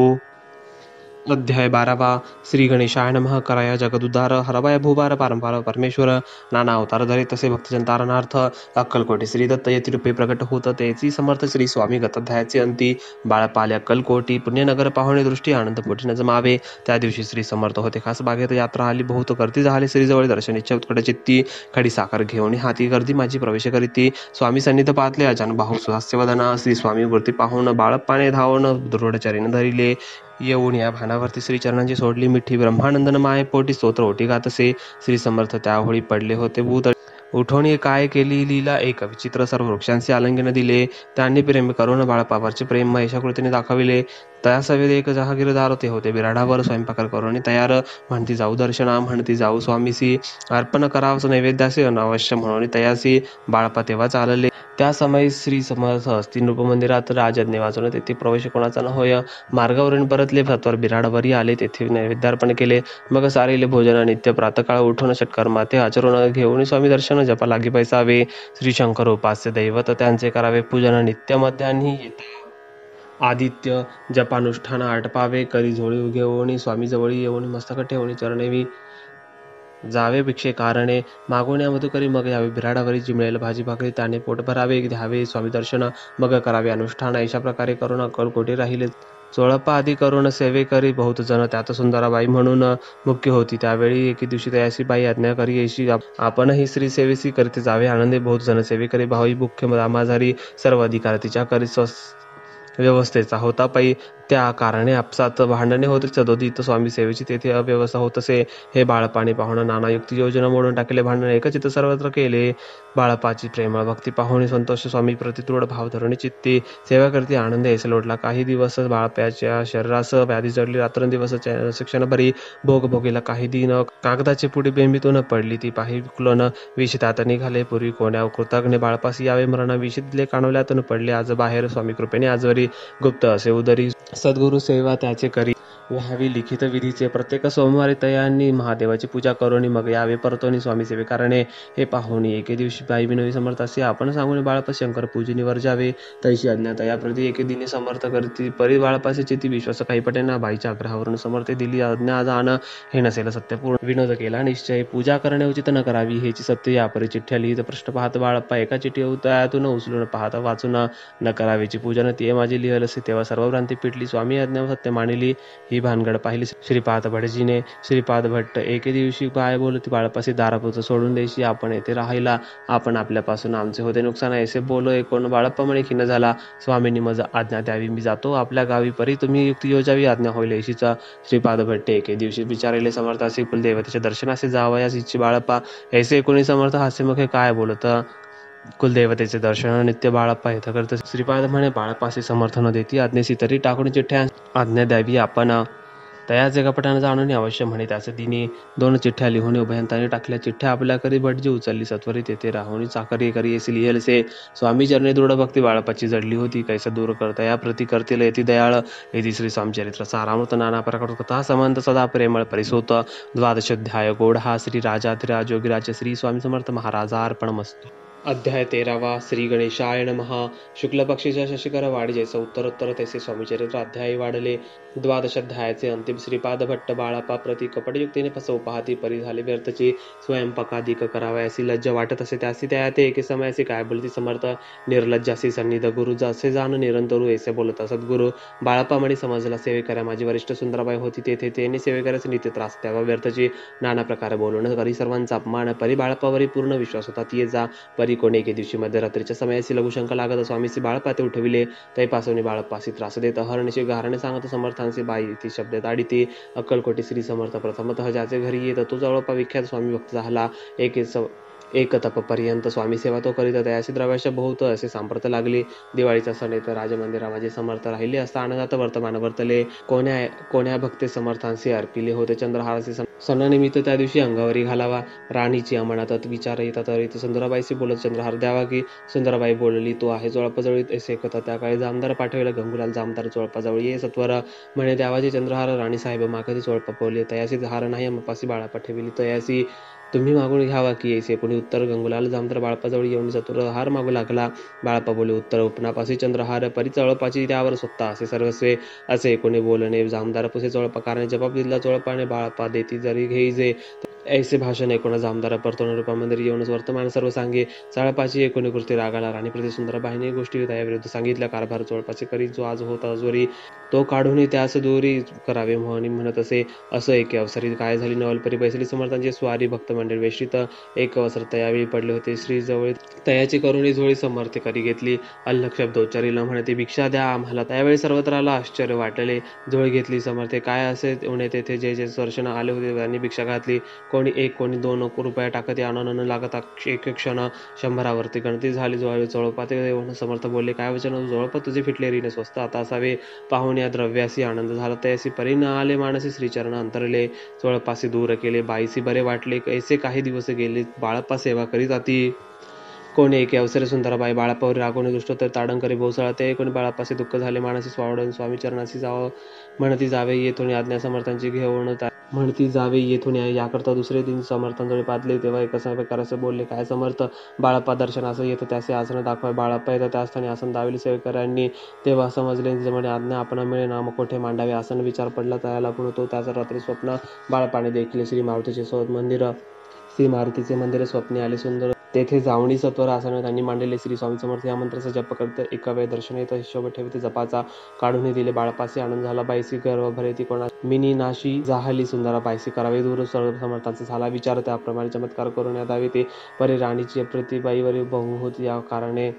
Speaker 1: अध्याय 12 श्री गणेशाय नमः. कराया जगदुद्धार हरवाय भूभार पारंपार परमेश्वर. नाना अवतार धरे तसे भक्तजन तारणार्थ. अक्कलकोटी श्रीदत्त यतिरूपे प्रकट होत तेची समर्थ श्री स्वामी गताध्यायाचे अंती. बाळाप्पा आले अक्कलकोटी पुण्यनगर पाहुणे दृष्टी आनंद पोटी न जमावे. त्या दिवशी श्री समर्थ होते खास बागेत. यात्रा आली बहुत करती झाले. श्रीजवळ दर्शन इच्छा उत्कट चित्ती. खडी साखर घेऊन हाती गर्दी माझी प्रवेश करीती. स्वामी सन्निध पातले अजान बाहू सुहास्यवदना. श्री स्वामी वृत्ती पाहून बाळप्पाने धावून दृढचरीने धरिले. येऊन या भानावरती श्रीचरणांची सोडली मिठी. ब्रह्मानंदन माये पोटी स्तोत्र ओटी गातसे. श्री समर्थ त्याहोळी पडले होते भूत. उठवणी काय केली लीला एक विचित्र. सर्व वृक्षांचे आलिंगन दिले. त्यांनी प्रेम करून बाळपावरचे प्रेम महेशाकृतीने दाखविले. त्या सवेत एक जहागीरदार ते होते बिराडावर. स्वयंपाक करून तयार. म्हणती जाऊ दर्शना, म्हणती जाऊ स्वामीसी. अर्पण करावस नैवेद्यासे अनवश्य म्हणून तयासी. बाळपा तेव्हा चालले. त्या समयी श्री समर्थ असती नृपमंदिरात. राजज्ञे वाचून तेथे प्रवेश कोणाचा न होय. मार्गावरून परतले. सत्वर बिराडवरी आले. तेथे नैवेद्यार्पण केले. मग सारिले भोजन. नित्य प्रातकाळ उठून षटकर माते आचरून घेऊन स्वामी दर्शन जपा लागी पैसावे. श्री शंकर उपास्य दैवत त्यांचे करावे पूजन. नित्य मध्यान्ही येता आदित्य जपानुष्ठान आटपावे. करी झोळी घेऊन स्वामी जवळी येऊन मस्तक ठेवून चरणेवी जावे भिक्षे कारणे. मागून या मधुकरी मग यावे बिराडावरी. मिळेल भाजी भाकरी त्याने पोट भरावे. घ्यावे स्वामी दर्शन मग करावे अनुष्ठान. अशा प्रकारे करून अक्कलकोटी राहिले. चोळप्पा आदी करून सेवे करी बहुत जण. त्यात सुंदराबाई म्हणून मुख्य होती. त्यावेळी एके दिवशी तयासी बाई आज्ञा करी येशी आपणही श्री सेवेसी करीत जावे. आनंदे बहुत जण सेवेकरी भावी मुख्य दामाझारी. सर्व अधिकार तिच्या करी व्यवस्थेचा होता पै. त्या कारणे आपसात भांडणे होते. सदोदित स्वामी सेवेची तेथे अव्यवस्था होत असे. हे बाळपाने पाहून नाना युक्ती योजना मोडून टाकले. भांडण एकचित सर्वत्र केले. बाळपाची प्रेमळ भक्ती पाहुणी संतोष स्वामी प्रति दृढ भाव धरुणी चित्ती सेवा करते आनंद ऐसे लोटला. काही दिवस बाळप्याच्या शरीरास व्याधी जडली. रात्रंदिवस शिक्षणभरी भोग भोगीला. काही दिन कागदाची पुडी बेंबीतून पडली. ती पाही कुलन विष त्यात निघाले. पूर्वी कोण्या कृतज्ञ बाळपासी यावे मरण. विष दिले काणवल्यातून पडले. आज बाहेर स्वामी कृपेने आजवरी गुप्त असे उदरी. सद्गुरु सेवा त्याचे करी व्हावी लिखित विधीचे. प्रत्येक सोमवारी तयांनी महादेवाची पूजा करून मग यावे परतोनी स्वामी सेवेकारणे. हे पाहुणी एके दिवशी बाई बिनवी समर्थ असे आपण सांगून बाळप शंकर पूजनीवर जावे. तैशी आज्ञा तया प्रती एके दिनी समर्थ करती. परी बाळपासे चिती विश्वास काही पटेना. बाईच्या आग्रहावरून समर्थ दिली आज्ञा जाण. हे नसेल सत्यपूर्ण विनोद केला निश्चय. पूजा करणे उचित न करावी हेची सत्य. यापरी चिठ्ठ्या लिहित प्रश्न पाहत बाळप्पा एका चिठ्ठी त्यातून उचलून पाहत वाचून न करावेची पूजन ते माझी लिहलसे. तेव्हा सर्व भ्रांती पिटली. स्वामी आज्ञा सत्य मानिली. ही भानगड पाहिली श्रीपाद भटजीने. श्रीपाद भट्ट एके दिवशी काय बोलती बाळपासी. दारापुरतं सोडून देशी आपण येथे राहायला. आपण आपल्यापासून आमचे होते नुकसान ऐसे बोलो. एकूण बाळप्पा म्हणे खिन्न झाला. स्वामींनी मज आज्ञा द्यावी. मी जातो आपल्या गावी. परी तुम्ही युक्ती योजावी. आज्ञा होईल ऐशीचा. श्रीपाद भट्टे एके दिवशी विचारले समर्थासी. कुलदेवतेच्या दर्शनासे जावयास इच्छी बाळप्पा. ऐसे एकोणी समर्थ हास्यमुखे काय बोलत. कुलदेवतेचे दर्शन नित्य बाळप्पा येथ करत. श्रीपाद म्हणे बाळप्पासी समर्थ न देती आज्ञेसी तरी टाकून चिठ्ठ्या आज्ञा द्यावी आपण. तयाच एका पटाने जाणून अवश्य म्हणे. त्याचे दिनी 2 चिठ्ठ्या लिहून उभयंतांनी टाकल्या. चिठ्ठ्या आपल्या करी भटजी उचलली. सत्वरी तेथे राहुनी चाकरी करी येसी लिहिलसे. स्वामी चरणी दृढ भक्ती बाळप्पाची जडली होती. कैसा दूर करता या प्रति करतील येती दयाळ. येथे श्री स्वामीचरित्र सारामृत नाना प्रकार कथा समंत सदा प्रेमळ परिसोत. 12 अध्याय गोड हा श्री राजाधिराज योगीराज श्री स्वामी समर्थ महाराजा अर्पणमस्तु. अध्याय 13 श्री गणेशाय नमः. शुक्ल पक्षीच्या शशिकर वाढी जैसे उत्तरोत्तर तैसे स्वामीचरित्र अध्यायी वाढले. 12 अध्यायाचे अंतिम. श्रीपाद भट्ट बाळप्पा प्रति कपटयुक्तीने फसवू पाहती. परी झाले व्यर्थची. स्वयंपाकाधिक करावयासी लज्ज वाटत असे त्यासी. त्या ते एके समयासी काय बोलती समर्थ. निर्लज्जासी सन्निध गुरु जसे जाण निरंतरू ऐसे बोलता सद्गुरु. बाळप्पा म्हणे समजला सेवेकऱ्या माझी वरिष्ठ सुंदराबाई होती तेथे. त्यांनी सेवेकऱ्याचे नित्य त्रास द्यावा. व्यर्थची नाना प्रकारे बोलून करी सर्वांचा अपमान. परी बाळप्पावरी पूर्ण विश्वास होता. ती जा. परी कोणी एके दिवशी मध्यरात्रीच्या समयासी लघुशंका लागत. स्वामीसी बाळप्पा ते उठविले. तैपासून बाळप्पासी त्रास देत हरणीशी गारणे सांगत समर्थांची बाई ती शब्द ताडिती. अक्कलकोटी श्री समर्थ प्रथमतः ज्याचे घरी येत तो जवळपा विख्यात स्वामी भक्त झाला. एक तपपर्यंत स्वामी सेवा तो करीत. त्याशी द्रव्याश बहुत असे सांप्रत लागली. दिवाळीचा सण येत. राजमंदिरा माझे समर्थ राहिले असता आनंदात वर्तमान वर्तले. कोण्या भक्ते समर्थांशी अर्पिले होते चंद्रहाराचे सणानिमित्त त्या दिवशी अंगावरी घालावा. राणीची अमनातत विचार येतात. रीत सुंदराबाईशी बोलत चंद्रहार द्यावा की. सुंदराबाई बोलली तो आहे चोळपाजवळी ऐसे कथा. त्या काळी जामदार पाठविला. गंगूलाल जामदार चोळपाजवळी ये सत्वर म्हणे द्यावाचे चंद्रहार. राणी साहेब मागती चोळपा बोलले. तयासी हार नाही अमपासी बाळप्पा ठेविली तयासी. तुम्ही मागून घ्यावा की ऐसे. पुढे उत्तर. गंगूलाल जामदार बाळप्पाजवळ येऊन चतुर हार मागू लागला. बाळप्पा बोले उत्तर. उपनापासी चंद्रहार. परी चोळपाची त्यावर स्वतः असे सर्वस्वे. असे कोणी बोलणे. जामदार पुसे चोळपा कारणे जबाब दिला चोळपाने. बाळप्पा देती जरी घेईजे ऐसे भाषण ऐकून जामदार परतोन रूपा मंदिर येऊनच वर्तमान सर्व सांगे चाळपाची एकूण कृती रागाला राणी प्रति सुंदराबाईने गोष्टी विरुद्ध सांगितल्या. कारभार चोळपाचे करी जो आज होता जोरी तो काढून त्यास दोरी करावे म्हणत असे. असं एके अवसरी काय झाली नवलपरी बैसली समर्थांची स्वारी भक्त मंडळ वेष्टीत एक अवसर तयावेळी पडले होते. श्री जवळ तयाची करुणी झोळी समर्थ करी घेतली. अल्लख शब्द उच्चारिला म्हणते भिक्षा द्या आम्हाला. त्यावेळी सर्वत्राला आश्चर्य वाटले. झोळी घेतली समर्थे काय असे उणे तेथे जे जे दर्शन आले होते त्यांनी भिक्षा घातली. कोणी 1 कोणी 2 रुपया टाकत आनंद न लागता एक क्षण 100वरती गणती झाली. जोळपाते येऊन समर्थ बोलले काय वचन जोळपा तुझे फिटले रीने स्वस्त आता असावे पाहून या द्रव्यासी आनंद झाला. तयासी परी न आले मानसी श्रीचरण अंतरले जोळपासी दूर केले. बाईसी बरे वाटले ऐसे काही दिवस गेले बाळप्पा सेवा करीत आती. कोणी एके अवसरे सुंदराबाई बाळाप्पावर रागवणे दुष्ट तर ताडंकरी भोवसाळा ते कोणी बाळाप्पासे दुःख झाले मानसी स्वावडून स्वामी चरणाशी जावं म्हणती जावे येथून आज्ञा समर्थांची घेऊन म्हणती जावे येथून याकरता दुसरे दिन समर्थांजवळ पादले तेव्हा एका प्रकाराचे बोलले काय समर्थ बाळाप्पा दर्शनास येतं त्याचे आसन दाखवाय. बाळाप्पा येतं त्या स्थानी आसन दावेली सेवेकरांनी तेव्हा समजले म्हणे आज्ञा आपण मिळे नाम कोठे मांडावे. आसन विचार पडला तयाला पण तो त्याचं रात्री स्वप्न बाळापाने देखील श्री मारुतीचे मंदिर स्वप्ने आले सुंदर तेथे जावणी सत्वर आसन त्यांनी मांडले. श्री स्वामी समर्थ या मंत्राचा जप करत एका वेळ दर्शन येतं हिशोब ठेवते जपाचा काढून दिले. बाळापासी आनंद झाला. बाईसी गर्व भरे ती कोणा मिनी नाशी जाहली सुंदरा बाईसी करावे दूर सर्व समर्थांचा झाला विचार त्याप्रमाणे चमत्कार करून यावे ते परी राणीची प्रतिबाईवर बहु होती. या कारणे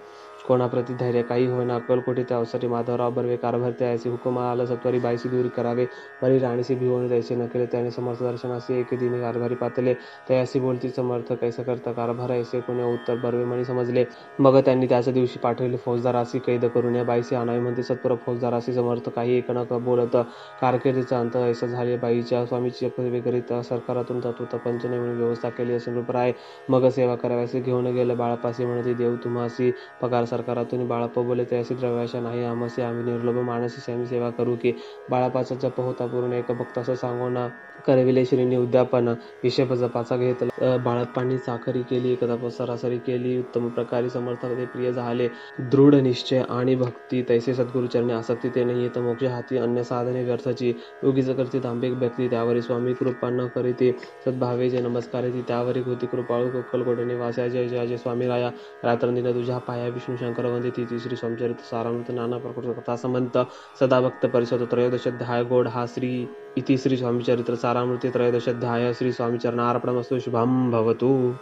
Speaker 1: कोणाप्रती धैर्य काही होईना अक्कलकोटी त्या अवसरी माधवराव बर्वे कारभार त्यासी हुकुम आला सत्वरी बाईसी दूर करावे. परी राणीसी भिवून त्याचे न केले त्याने समर्थ दर्शनासी एक दिनी कारभारी पातले. त्यासी बोलती समर्थ कैसा करता कारभार ऐसे कोणी उत्तर बर्वे म्हणी समजले. मग त्यांनी त्याच दिवशी पाठवले फौजदारासी कैद करून या बाईसी आणावी म्हणते सत्वर फौजदारासी समर्थ काही एक न बोलत कारकिर्दीचा अंत ऐसा झाले. बाईच्या स्वामीची करीत सरकारातून तत्वता पंचने म्हणून व्यवस्था केली असून रूपराय मग सेवा कराव्यासी घेऊन गेले. बाळापासी म्हणते देव तुम्हासी पगार सरकारातून. बाळाप्पा बोले त्यासी द्रव्याशा नाही आमसी आम्ही निर्लोभ मानसी आम्ही सेवा करू की. बाळाप्पाचा जप होता पूर्ण एक भक्त असं सांगून करविले. श्रीनी उद्यापन हिशेब जपाचा घेतला. बाळाप्पांनी चाकरी केली एकदा सरासरी केली उत्तम प्रकारे समर्थामध्ये प्रिय झाले. दृढ निश्चय आणि भक्ती तैसे सद्गुरुचरणी आसक्ती ते नाही येत मोक्ष हाती अन्य साधने व्यर्थची उगीच करती तांबिक व्यक्ती त्यावरी स्वामी कृपा न करीते सद्भावे जे नमस्कार ती त्यावरी होती कृपाळू अक्कलकोट निवासी जय जय जय स्वामी राया रात्रंदिन तुझ्या पाया विष्णू शंकर वंदिती ती श्री स्वामीचरित्र सारामृत नाना प्रकृत कथा संबंध सदा भक्त परिषद त्रयोदशाध्याय गोड हा श्री इति श्री स्वामीचरित्र सारामृती त्रयोदशाध्याय श्री स्वामीचरणार्पणमस्तु शुभम भवतु.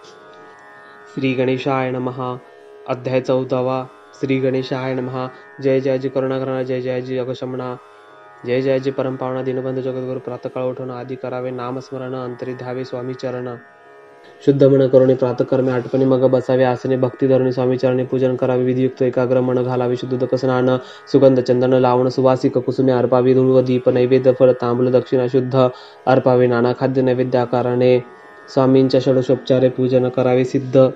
Speaker 1: श्री गणेशाय नमः. अध्याय 14. श्री गणेशाय नमः. जय जयाजी करुणाकरणा जय जयाजी अगशमना जय जयाजी परमपावना दीनबंधू जगद्गुरु प्रातकाळ उठून आधी करावे नामस्मरण अंतरी ध्यावे स्वामी चरण शुद्ध मन करुणी प्रातकर्मे आठवणी मग बसावे आसने भक्ती धरुणी स्वामी चरणी पूजन करावे. विधियुक्त एकाग्र मन घालावे शुद्ध स्नान सुगंध चंदन लावण सुवासिक कुसुमे अर्पावी. धूळ दीप नैवेद्य फळ तांबूल दक्षिणा शुद्ध अर्पावे. नाना खाद्य नैवेद्य आकाराने स्वामींच्या षोडशोपचारे पूजन करावे. सिद्ध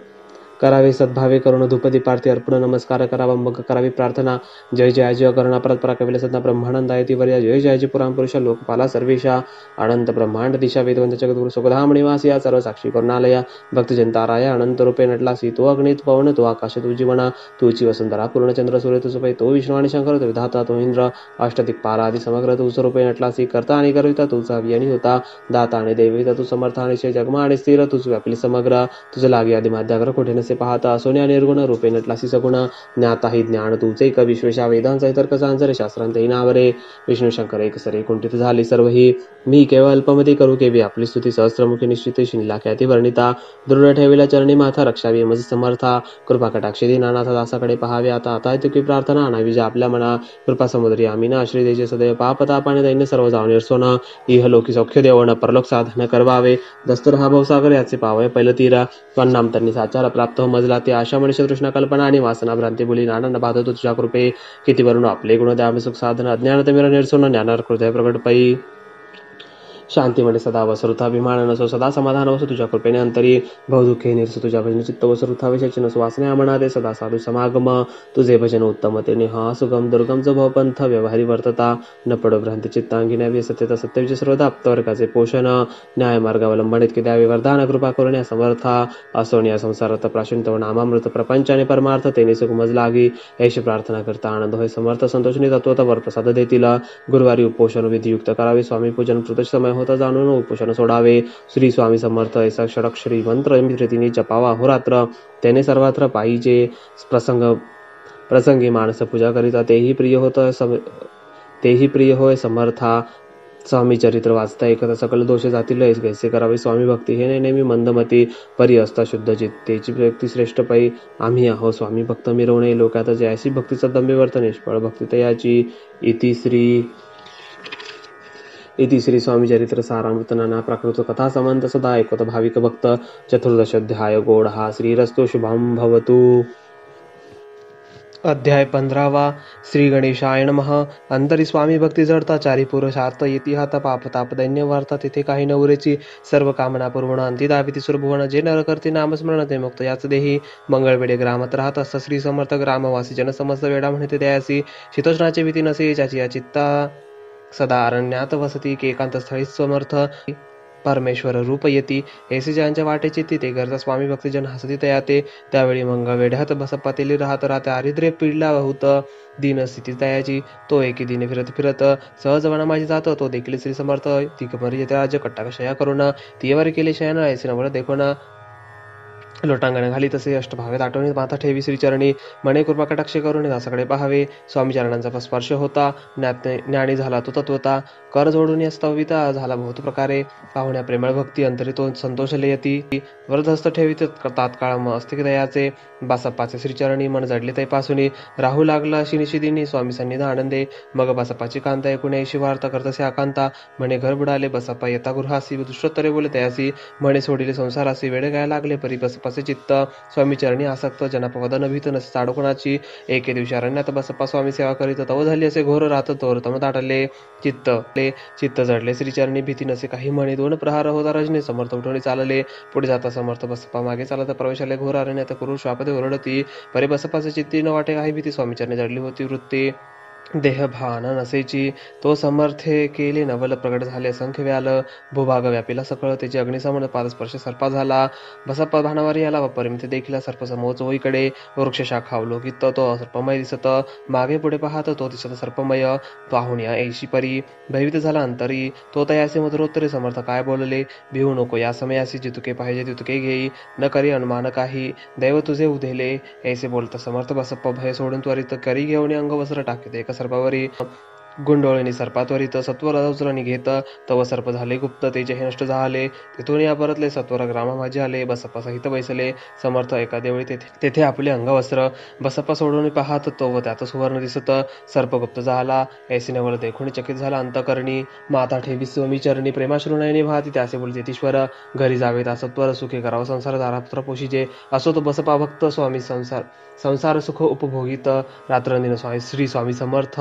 Speaker 1: करावे सद्भावे करून धूपदीपार्थी अर्पण नमस्कार करावा. मग करावी प्रार्थना जय जयाजी अकरणा परतपरा कविला सदा ब्रह्मानंदायती वर्या जय जयाजी पुराण पुरुष लोकपाला सर्वेशा अनंत ब्रह्मांड दिशा वेदवंत जगद्गुरु सुखधाम निवासी या सर्व साक्षी करुणालया भक्तजनताराया अनंत रूपे नटलासी तो अग्नी तो पवन तो आकाश तू जीवना तुची वसुंधरा पूर्णचंद्र सूर्य तुझ पै तो विष्णू आणि शंकर तो विधाता तो इंद्र अष्टदिक्पालादी समग्र तू स्वरूपे नटलासी करता आणि करविता तुझा अभियानी होता दाता आणि देविता तू समर्थ आणि जगमा आणि स्थिर तुझ व्यापली समग्र तुझ लागी आदि माध्याग्र कोठे नसे पाहता सोन्या निर्गुण रूपे नटलासी सगुण ज्ञाताही ज्ञान तुझे एक विश्वेशा वेदांचा तर्क सांजरे शास्त्रांतही नावरे विष्णू शंकर एक सरे कुंठित झाले सर्व ही मी केवळ अल्पमती करू केवी आपली स्तुती सहस्त्रमुखी निश्चित शिनला ख्याती वर्णिता दृढ ठेविला चरणी माथा रक्षावी मज समर्था कृपा कटाक्षी दीनानाथ दासाकडे पहावे आता आता तुकी प्रार्थना आणावी ज्या आपल्या मना कृपा समुद्री आम्ही ना आश्री देजे सदैव पापतापाने दैन्य सर्व जाऊन निर्सोन इह लोकी सौख्य देवण परलोक साधन करवावे दस्तर हा भवसागर याचे पावे पहिलं तीरा नाम त्यांनी साचार प्राप्त मजला ते आशा मनुष्य तृष्णा कल्पना आणि वासना भ्रांती बोली नाना बाधतो तुझ्या कृपे किती वरून आपले गुण द्यावे सुख साधन अज्ञानते मेरा निर्सोन ज्ञानार हृदय प्रगट पै शांती म्हणजे सदा वसरुथाभिमान नसो सदा समाधान वसो तुझ्या कृपेने अंतरी भवदुखे निरसो तुझ्या भजन चित्त वसरुथा विषयाची नसो वासने म्हणा सदा साधू समागम तुझे भजन उत्तम तेने हा सुगम दुर्गम जो भवपंथ व्यवहारी वर्तता न पडो भ्रांती चित्तांगी न्यावी सत्यता सत्यविचे सर्वदा आप्तवर्गाचे पोषण न्याय मार्गावलंबन इतके द्यावे वरदान कृपा करुण्या समर्था असोनिया संसारात प्राशुन तव नामामृत प्रपंच आणि परमार्थ तेने सुख मज लागी ऐशी प्रार्थना करता आनंद होय समर्थ संतोषणी तत्वता वर प्रसाद देतील गुरुवारी उपोषण विधियुक्त करावे स्वामी पूजन कृत समय होता जाणून उपोषण सोडावे. श्री स्वामी समर्थ ऐसा षडक्षरी मंत्र प्रीतीने जपावा अहोरात्र. त्याने सर्वत्र पाहिजे प्रसंगी माणस पूजा करिता तेही प्रिय होय समर्था. स्वामी चरित्र वाचता ऐकता सकल दोष जातील कैसे करावे स्वामी भक्ती. हे नेहमी मंदमती परी असता शुद्ध चित्तेची व्यक्ती श्रेष्ठ पै आम्ही आहो स्वामी भक्त मिरवणे लोकात जयासी भक्तीचा दंबे वर्त निष्फळ भक्ती तयाची. इति श्री स्वामी चरित्र सारामृत नाना प्राकृत कथा समंत सदा ऐकत भाविक भक्त. चतुर्दशोध्याय गोड हा श्रीरस्तु शुभम भवतु. अध्याय 15. श्री गणेशाय नमः. अंतरी स्वामी भक्ती जडता चारी पुरुषार्थ येती हात पाप ताप दैन्य वार्ता. तिथे काही नवरेची सर्व कामना पूर्ण अंती दाविती सुरभुवन. जे नर करते नामस्मरण ते मुक्त याच देही. मंगळवेडे ग्रामात राहत असता श्री समर्थ ग्रामवासी जन समस्त वेळा म्हणते दयासी. शीतोष्णाची भीती नसे ज्याची या चित्ता सदा अरण्यात वसती. एकांत स्थळी समर्थ परमेश्वर रूप येती. ऐसे ज्यांच्या वाटेची ते करता स्वामी भक्ती जन हसती तयाते. त्यावेळी मंगळवेढ्यात बसप्पा तेली राहत राहते आरिद्रे पिडला होत दीन स्थिती तयाची. तो एके दिने फिरत फिरत सहज वनामाजी जात. तो देखील श्री समर्थ तिकमरी येते राज्य कट्टाकशया करून. तियवर केले शयन ऐसे नवल देखून. लोटांगण घाली तसे अष्टभावेत आठवणी माथा ठेवी श्रीचरणी. मने कृपा कटाक्ष करून दासाकडे पहावे. स्वामी चरणांचा स्पर्श होता ज्ञानी झाला तो तत्वता. कर जोडून स्तविता झाला बहुत प्रकारे. पाहुण्या प्रेमळ भक्ती अंतरी तो संतोष लयती. वरदहस्त ठेवीत तात्काळ अस्तिक दयाचे. बासप्पाचे श्रीचरणी मन जडले तैपासून. राहू लागला शिनिशिदिनी स्वामी सन्निध आनंदे. मग बसप्पाची कांता ऐकून ऐशी वार्ता करतसे आकांता. म्हणे घर बुडाले बसप्पा येता गृहासी. दुष्टोत्तरे बोले तयासी. म्हणे सोडिले संसारासी. वेळ गाय लागले परी बसप्पाचे चित्त. स्वामी चरणी आसक्त जनापवदन भीत नसे चाडो कोणाची. एके दिवशी अरण्यात बसप्पा स्वामी सेवा करीत तव झाली असे घोर रात तोर तम दाटले चित्त जडले श्रीचरणी भीती नसे काही म्हणे. 2 प्रहार होता रजनी समर्थ उठवणी चालले. पुढे जाता समर्थ बसप्पा मागे चालत प्रवेशाले घोर अरण्यात क्रूर श्वापदे ओरडती. परे बसप्पाचे चित्ती न वाटे काही भीती स्वामीचरणी जडली होती वृत्ती. देह भान नसेची. तो समर्थे केले नवल प्रगट झाले असंख्य व्याल. भूभाग व्यापिला सकळ त्याची अग्निसमन पादस्पर्श सर्पा झाला. बसप्पा भानावारी आला परिमित देखील सर्प समोच वहीकडे. वृक्षशाखा अवलोकित तो सर्पमय दिसत. मागे पुढे पाहत तो दिसत सर्पमय. पाहुण्या ऐशी परी भयभीत झाला अंतरी. तो तयासे मधुरोत्तरे समर्थ काय बोलले. भिवू नको या समयासी जितुके पाहिजे तितुके घेई. न करी अनुमान काही दैव तुझे उधेले. ऐसे बोलता समर्थ बसप्पा भय सोडून त्वरित करी घेऊन अंगवस्त्र टाकीत एका सर्पावरी. गुंडोळीनी सर्पात्वरित सत्वर उचलणी घेत. तव सर्प झाले गुप्त तेजे हे नष्ट झाले. तेथून या परतले सत्वर ग्रामा माझे आले. बसप्पा सहित बैसले समर्थ एका देवळी तेथे आपले अंगवस्त्र. बसप्पा सोडून पाहत तो व त्यात सुवर्ण दिसत. सर्प गुप्त झाला ऐसी नवल देखून चकित झाला अंतकरणी. माता ठेवी स्वामी चरणी प्रेमाश्रू नयनी वाहती. त्याचे बोलते तीश्वर घरी जावे त्या सत्वर सुखे करावं संसार दारापुत्र पोषिजे. असो तो बसप्पा भक्त स्वामी संसार सुख उपभोगित. रात्रंदिन श्री स्वामी समर्थ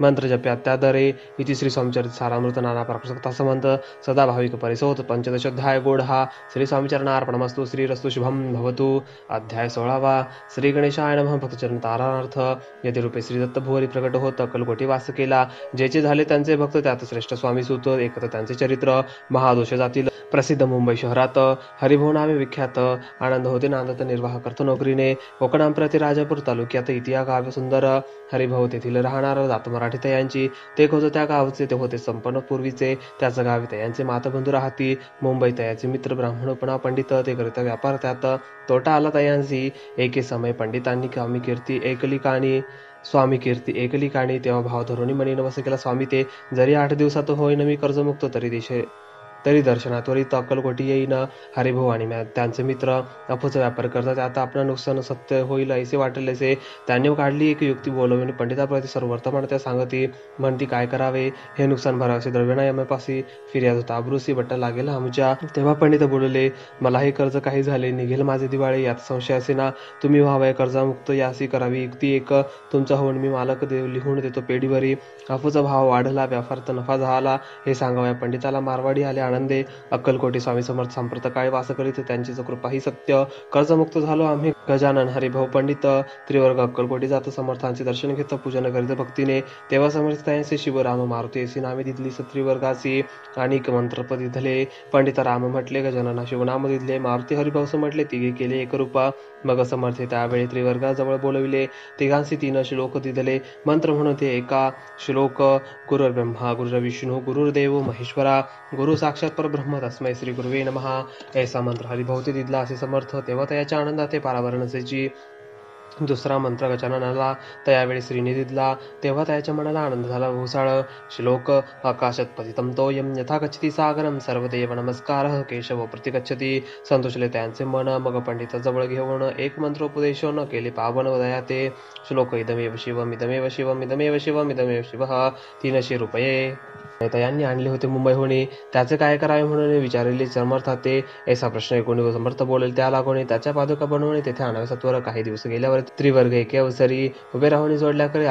Speaker 1: मंत्र जप्यात त्यादरे. इति श्री स्वामीचरित सारामृत नाना प्राकृत समंत सदा भाविक परिसोत. 15 अध्याय गोड हा श्री स्वामीचरणार्पणमस्तु. श्रीरस्तु शुभम भवतु. अध्याय 16. श्री गणेशाय नमः. भक्तचरण तारणार्थ यतिरूपे श्री दत्त भुवरी प्रकट होत अक्कलकोटी वास केला. जेचे झाले त्यांचे भक्त त्यात श्रेष्ठ स्वामी सुत. एकत त्यांचे चरित्र महादोष जातील प्रसिद्ध मुंबई शहरात. हरिभाऊ नावे विख्यात. आनंद होते नांदत निर्वाह करतो नोकरीने. कोकणाम प्रति राजापूर तालुक्यात इतिहा गाव सुंदर. हरिभाऊ तेथील राहणार जात मराठी तयांची. ते होते त्या गावचे ते होते संपन्न पूर्वीचे. त्याच गावी तयांचे मातबंधू राहती. मुंबई तयाचे मित्र ब्राह्मणपणा पंडित. ते करिता व्यापार त्यात तोटा आला तयांसी. एके समय पंडितांनी स्वामी कीर्ती ऐकली काणी. तेव्हा भाव धरुणी मनी नवस केला स्वामी ते. जरी 8 दिवसात होईन मी कर्जमुक्त तरी दर्शनात्वरित अक्कलकोटी येईन. हरिभाऊ आणि त्यांचे मित्र अफूच व्यापार करतात. आता आपलं नुकसान सत्य होईल ऐसे वाटलेसे. त्यांनी काढली एक युक्ती बोलवून पंडिताप्रती सर्व वर्तमान त्या सांगती. म्हणती काय करावे हे नुकसान भरावसे द्रव्यना यमपासी. फिर्याद होता अब्रुसी बट्टा लागेल आमच्या. तेव्हा पंडित बोलले मलाही कर्ज काही झाले निघेल माझे दिवाळे. यात संशय असे ना तुम्ही व्हावय कर्जमुक्त यासी करावी युक्ती एक. तुमचा होऊन मी मालक लिहून देतो पेढीवरी. अफूचा भाव वाढला व्यापारात नफा झाला हे सांगावया पंडिताला. मारवाडी आले आनंदे. अक्कलकोटी स्वामी समर्थ सांप्रतकाळी वास करीत त्यांचीच कृपा ही सत्य. कर्जमुक्त झालो आम्ही गजानन हरिभाऊ पंडित. त्रिवर्ग अक्कलकोटी जात समर्थांचे दर्शन घेत पूजन करीत भक्तीने. तेव्हा समर्थ त्यांचे शिवराम मारुती अशी नामे दिधली त्रिवर्गासी. अनेक मंत्रप दिधले पंडित राम म्हटले, गजानना शिवनाम दिधले. मारुती हरिभाऊस म्हटले, तिघे केले एकरूपा. मग समर्थे त्यावेळी त्रिवर्गाजवळ बोलविले, तिघांसी 3 श्लोक दिधले. मंत्र म्हणून ते एका श्लोक. गुरुर्ब्रह्मा गुरुर्विष्णू गुरुर्देव महेश्वरा, गुरु साक्षात परब्रह्म तस्मै श्री गुरुवे नमः. ऐसा मंत्र हरिभाऊते दिधला असे समर्थ. तेव्हा त्याच्या आनंदात ते पारावर नसायची. दुसरा मंत्र गजाननाला त्यावेळी श्रीने दिधला. तेव्हा त्याच्या मनाला आनंद झाला घोसाळ. श्लोक. आकाशात पतितं तोयं यथा गच्छति सागरं, सर्वदेव नमस्कारः केशव प्रतिगच्छति. संतोषले त्यांचे मन. मग पंडिताजवळ घेऊन एक मंत्रोपदेशन केले पावन दया ते. श्लोक. इदमेव शिवम इदमेव शिवम इदमेव शिवम इदमेव शिवः. 300 रुपये यांनी आणले होते मुंबईहून. त्याचे काय करावे म्हणून विचारले समर्थ ते. ऐसा प्रश्न ऐकून समर्थ बोलेल त्या लागून त्याच्या पादुका बनवून तेथे आणावे सत्वर. काही दिवस गेल्यावर त्रिवर्ग एके अवसरी उभे राहून जोडल्या करे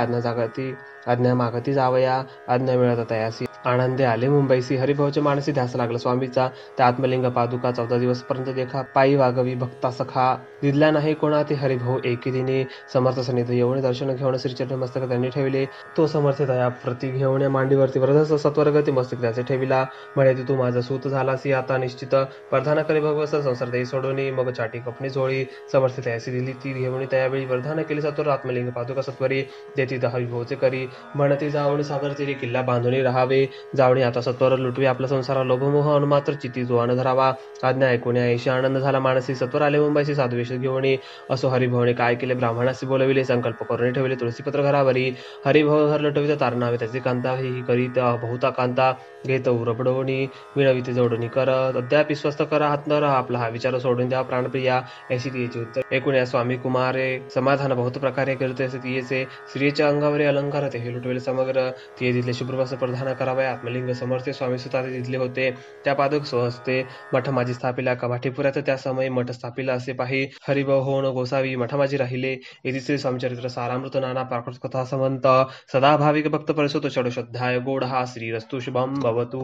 Speaker 1: आज्ञा मागती जावया. आज्ञा मिळत तयासी आनंदे आले मुंबईसी. हरिभाऊच्या मानसी ध्यास लागला स्वामीचा. त्या आत्मलिंग पादुका 14 दिवसपर्यंत देखा. पायी वागवी भक्ता सखा. दिधल्या नाही कोणा ते हरिभाऊ एके दिनी. समर्थ सन्निध येऊन दर्शन घेऊन श्रीचरण मस्तक त्यांनी ठेवले. तो समर्थ दया प्रति घेऊन मांडीवरती वरदस सत्वरगती मस्तक त्याचे ठेविला. म्हणे तू माझा सूत झालासी आता निश्चित. वरदान करे भगवस संसार देई सोडून. मग चाटी कपणी जोळी समर्थ तयासी दिली ती घेऊन. त्यावेळी वरदान केले सत्वर आत्मलिंग पादुका सत्वरी. देती हरिभाऊचे करी. म्हणती जावणी सागर तिरी किल्ला बांधून राहावे. जावणी आता सत्वर लुटवी आपला संसार लोभमोह अनुमात्र चिती जोवान धरावा. आज्ञा ऐकून ऐशी आनंद झाला मानसी. सत्वर आले मुंबईशी साधुवेश घेऊन. असो हरिभाऊने काय केले ब्राह्मणाशी बोलविले. संकल्प करून ठेवले तुळशीपत्र घरावरी. हरिभाऊ घर लटवित तारणावे त्याची कांता. ही करीत बहुता कांता घेत उरबडवणी. विणविते जोडणी कर अद्याप स्वस्थ करा हातनर. आपला हा विचार सोडून द्या प्राणप्रिया. ऐशी तिचे उत्तर ऐकून या स्वामी कुमारे. समाधान बहुत प्रकारे करते असे तियेचे. स्त्रियेच्या अंगावरील अलंकार ते लुटवेल समग्र. तिये दिले शुभ्रवस्त्र प्रधान करावे. आत्मलिंग समर्थे स्वामी सुताते दिधले होते. त्या पादुक स्वहस्ते मठ माझी स्थापिला. कवाठीपुऱ्यात त्या समय मठ स्थापिला असे पाही. हरिभाऊ होऊन गोसावी मठामाजी राहिले. येथे श्री स्वामीचरित्र सारामृत नाना प्राकृत कथा समंत. सदा भाविक भक्त परिसुत षोडशोध्याय गोड हा. श्रीरस्तु शुभम भवतु.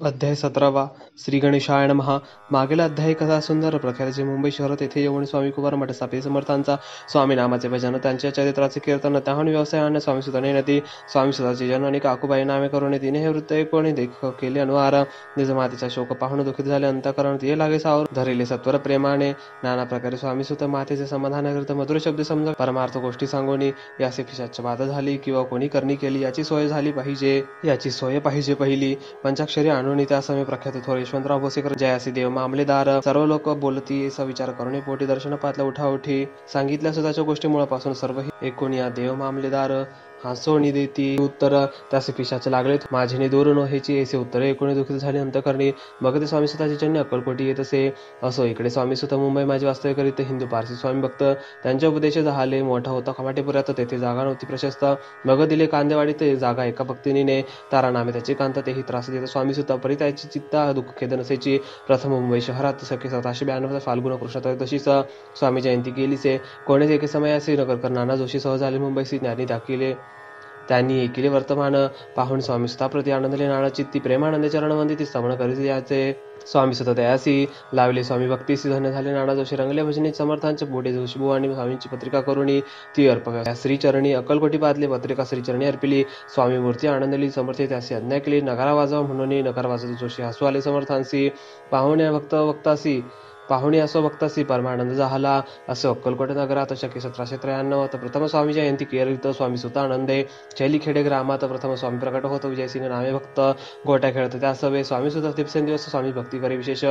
Speaker 1: अध्याय 17. श्री गणेशाय नमः. मागील अध्यायी कथा सुंदर प्रकारचे. मुंबई शहर तेथे येऊन स्वामी कुमार मठ स्थापित समर्थांचा. स्वामी नामाचे भजन त्यांच्या चरित्राचे कीर्तन. त्याहून व्यवसायाने स्वामी सुताने नदी. स्वामी सुताची जननी काकूबाई नामे करून तिने हे वृत्त ऐकून देख केले अनुहार. निज मातेचा शोक पाहून दुखित झाले अंतःकरण. तिये लागे सावर धरिले सत्वर प्रेमाने. नाना प्रकारे स्वामी सुत मातेचे समाधान करत मधुर शब्द समजा परमार्थ गोष्टी सांगून. याचे पिशाच बाधा झाली किंवा कोणी करणी केली याची सोय झाली पाहिजे. याची सोय पाहिजे पहिली. पंचाक्षरी आणून त्या समय प्रख्यात थोर यशवंतराव भोसेकर जयासी देव मामलेदार. सर्व लोक बोलती असा विचार करून पोटी दर्शन पातल्या उठाउठी. सांगितल्या सुताच्या गोष्टी मुळापासून सर्व ऐकून या देव मामलेदार हासोणी देती. उत्तर त्यासे पिशाचे लागले माझे दूर न व्हायची. ऐसे उत्तर ऐकून दुखित झाले अंतःकरणी. मग ते स्वामी सुताची जन्य अक्कलकोटी येत असे. असो इकडे स्वामी सुत मुंबई माझे वास्तव्य करीत. हिंदू पारसी स्वामी भक्त त्यांचे उपदेश झाले. मोठा होता खमाटेपुऱ्यात तेथे जागा नव्हती प्रशस्त. मग दिले कांदेवाडीत जागा एका भक्तिनीने. तारा नामे त्याची कांता. तेही त्रास देत स्वामी सुत परी त्याची चित्ता दुःख खेद नसायची. प्रथम मुंबई शहरात सखे 1792 फाल्गुन कृष्ण त्रयोदशीस स्वामी जयंती केलीसे. कोणीच एके समयासी नगरकर नाना जोशी सह झाले मुंबईसी. ज्ञानी दाखिले त्यांनी ऐकिले वर्तमान. पाहून स्वामी सुताप्रती आनंदले नाना चित्ती. प्रेमानंदे चरणवंदिती स्तवण करीत याचे. स्वामी सुत दयासी लावले स्वामी भक्तीसी. धन्य झाले नाना जोशी. रंगले भजनी समर्थांचे पुढे जोशीबुवा आणि स्वामींची पत्रिका करुणी ती अर्पव्या श्रीचरणी. अक्कलकोटी बादले पत्रिका श्रीचरणी अर्पिली. स्वामी मूर्ती आनंदली. समर्थे त्यासी आज्ञा केली नगारा वाजवा म्हणून. नकार वाजत जोशी हसू आले समर्थांसी. पाहुण्या पाहुणी असो भक्तासी परमानंद झाला. असो अक्कलकोट नगरात शके 1793 प्रथम स्वामी जयंती केरीत. स्वामी सुत आनंदे. चैलीखेडे ग्रामात प्रथम स्वामी प्रकट होत. विजयसिंग नामे भक्त गोट्या खेळत त्या सवे. स्वामी सुत दिवसेंदिवस स्वामी भक्ती करी विशेष.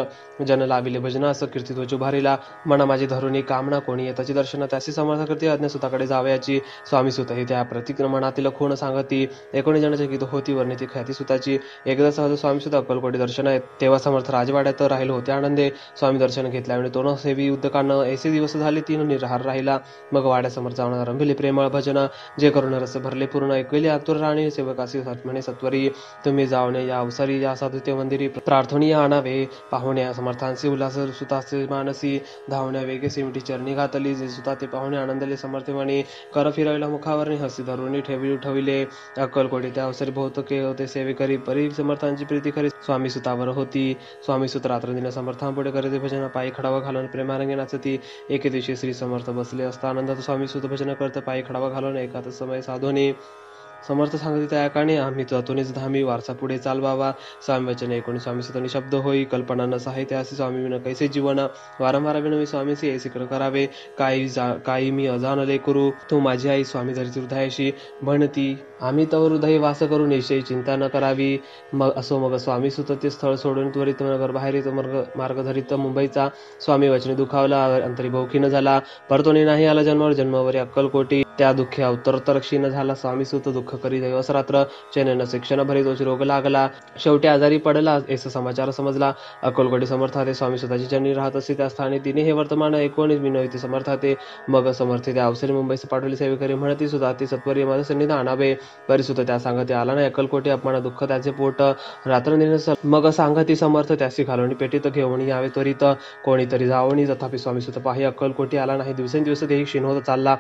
Speaker 1: जन लाभिले भजन असं कीर्तिध्वज उभारिला. मना माझी धरुणी कामना कोणी येताची दर्शन. त्यासी समर्थ करते अज्ञ सुताकडे जावयाची. स्वामी सुत हे त्या प्रतिक्रमणातील खूण सांगती. 19 जणांची गीत होती वर्णिती ख्याती सुताची. एकदा सहज स्वामी सुत अक्कलकोटी दर्शन आहेत. तेव्हा समर्थ राजवाड्यात राहिले होते आनंदे. स्वामी दर्शन दर्शन घेतल्यामुळे तो न सेवी युद्धकानं ऐसे दिवस झाले तीन निराहार राहिला. मग वाड्यासमोर जाऊन आरंभिले प्रेमळ भजन, जे करून रस भरले पूर्ण ऐकले आतुर राणी. सेवकासी म्हणे सत्वरी, तुम्ही जावणे या अवसरी या साधुते मंदिरी प्रार्थनीय आणावे. पाहुण्या समर्थांचे उल्हास सुताचे मानसी, धावण्या वेगे सिमटी चरणी घातली. जे सुता ते पाहुणे आनंदले समर्थ म्हणे, कर फिरविला मुखावरणी हसी धरुणी ठेविले. अक्कलकोटी त्या अवसरी बहुतके होते सेवेकरी, परी समर्थांची प्रीती खरी स्वामी सुतावर होती. स्वामी सुत रात्रंदिन समर्थांपुढे करीते भजन, पायी खडावा घालून प्रेमारंगी नाचती. एके दिवशी श्री समर्थ बसले असता आनंदात स्वामी सुत भजन करत पायी खडावा घालून एकाच समय साधोनी. समर्थ सांगते त्या ऐकाने, आम्ही जातोनीच धामी वारसा पुढे चालवावा. स्वामी वचन ऐकून स्वामी सुतनी शब्द होई, कल्पना न साहित्य असे स्वामी विन कैसे जीवन. वारंवार विनवी स्वामीसी ऐसे करावे, काही मी अजानले करू. तू माझी आई स्वामी धरिती हृदयाशी म्हणती, आम्ही तव हृदय वास करून निश्चयी चिंता न करावी. मग स्वामी सुत ते स्थळ सोडून त्वरित नगर बाहेर येतो मार्ग धरित मुंबईचा. स्वामी वचने दुखावला अंतरी बहुखीन झाला, परतोनी नाही आला जन्मावर जन्मावरी अक्कलकोटी. त्या दुःखे अवतरतर क्षीण झाला, स्वामी सुत दुःख करी दिवस रात्र. चैन शिक्षण भरी तोच रोग लागला, शेवटी आजारी पडला ऐसा समाचार समजला. अक्कलकोटी समर्थाते स्वामी सुताची जननी राहत असे त्या स्थानी. तिने हे वर्तमान ऐकून विनवते समर्थाते. मग समर्थ त्या अवसरी मुंबईस पाठवले सेवेकरी, म्हणती सुता ते सत्वरी माझं सन्निध आणावे. परिसुत त्या सांगते आला नाही अक्कलकोटी, अपमान दुःख त्याचे पोट रात्रंदिन. मग सांगती समर्थ त्यासी घालून पेटीत घेऊन यावे त्वरित. कोणीतरी जावणी तथापि स्वामी सुत पाही अक्कलकोटी आला नाही. दिवसेंदिवस देही क्षीण होत चालला.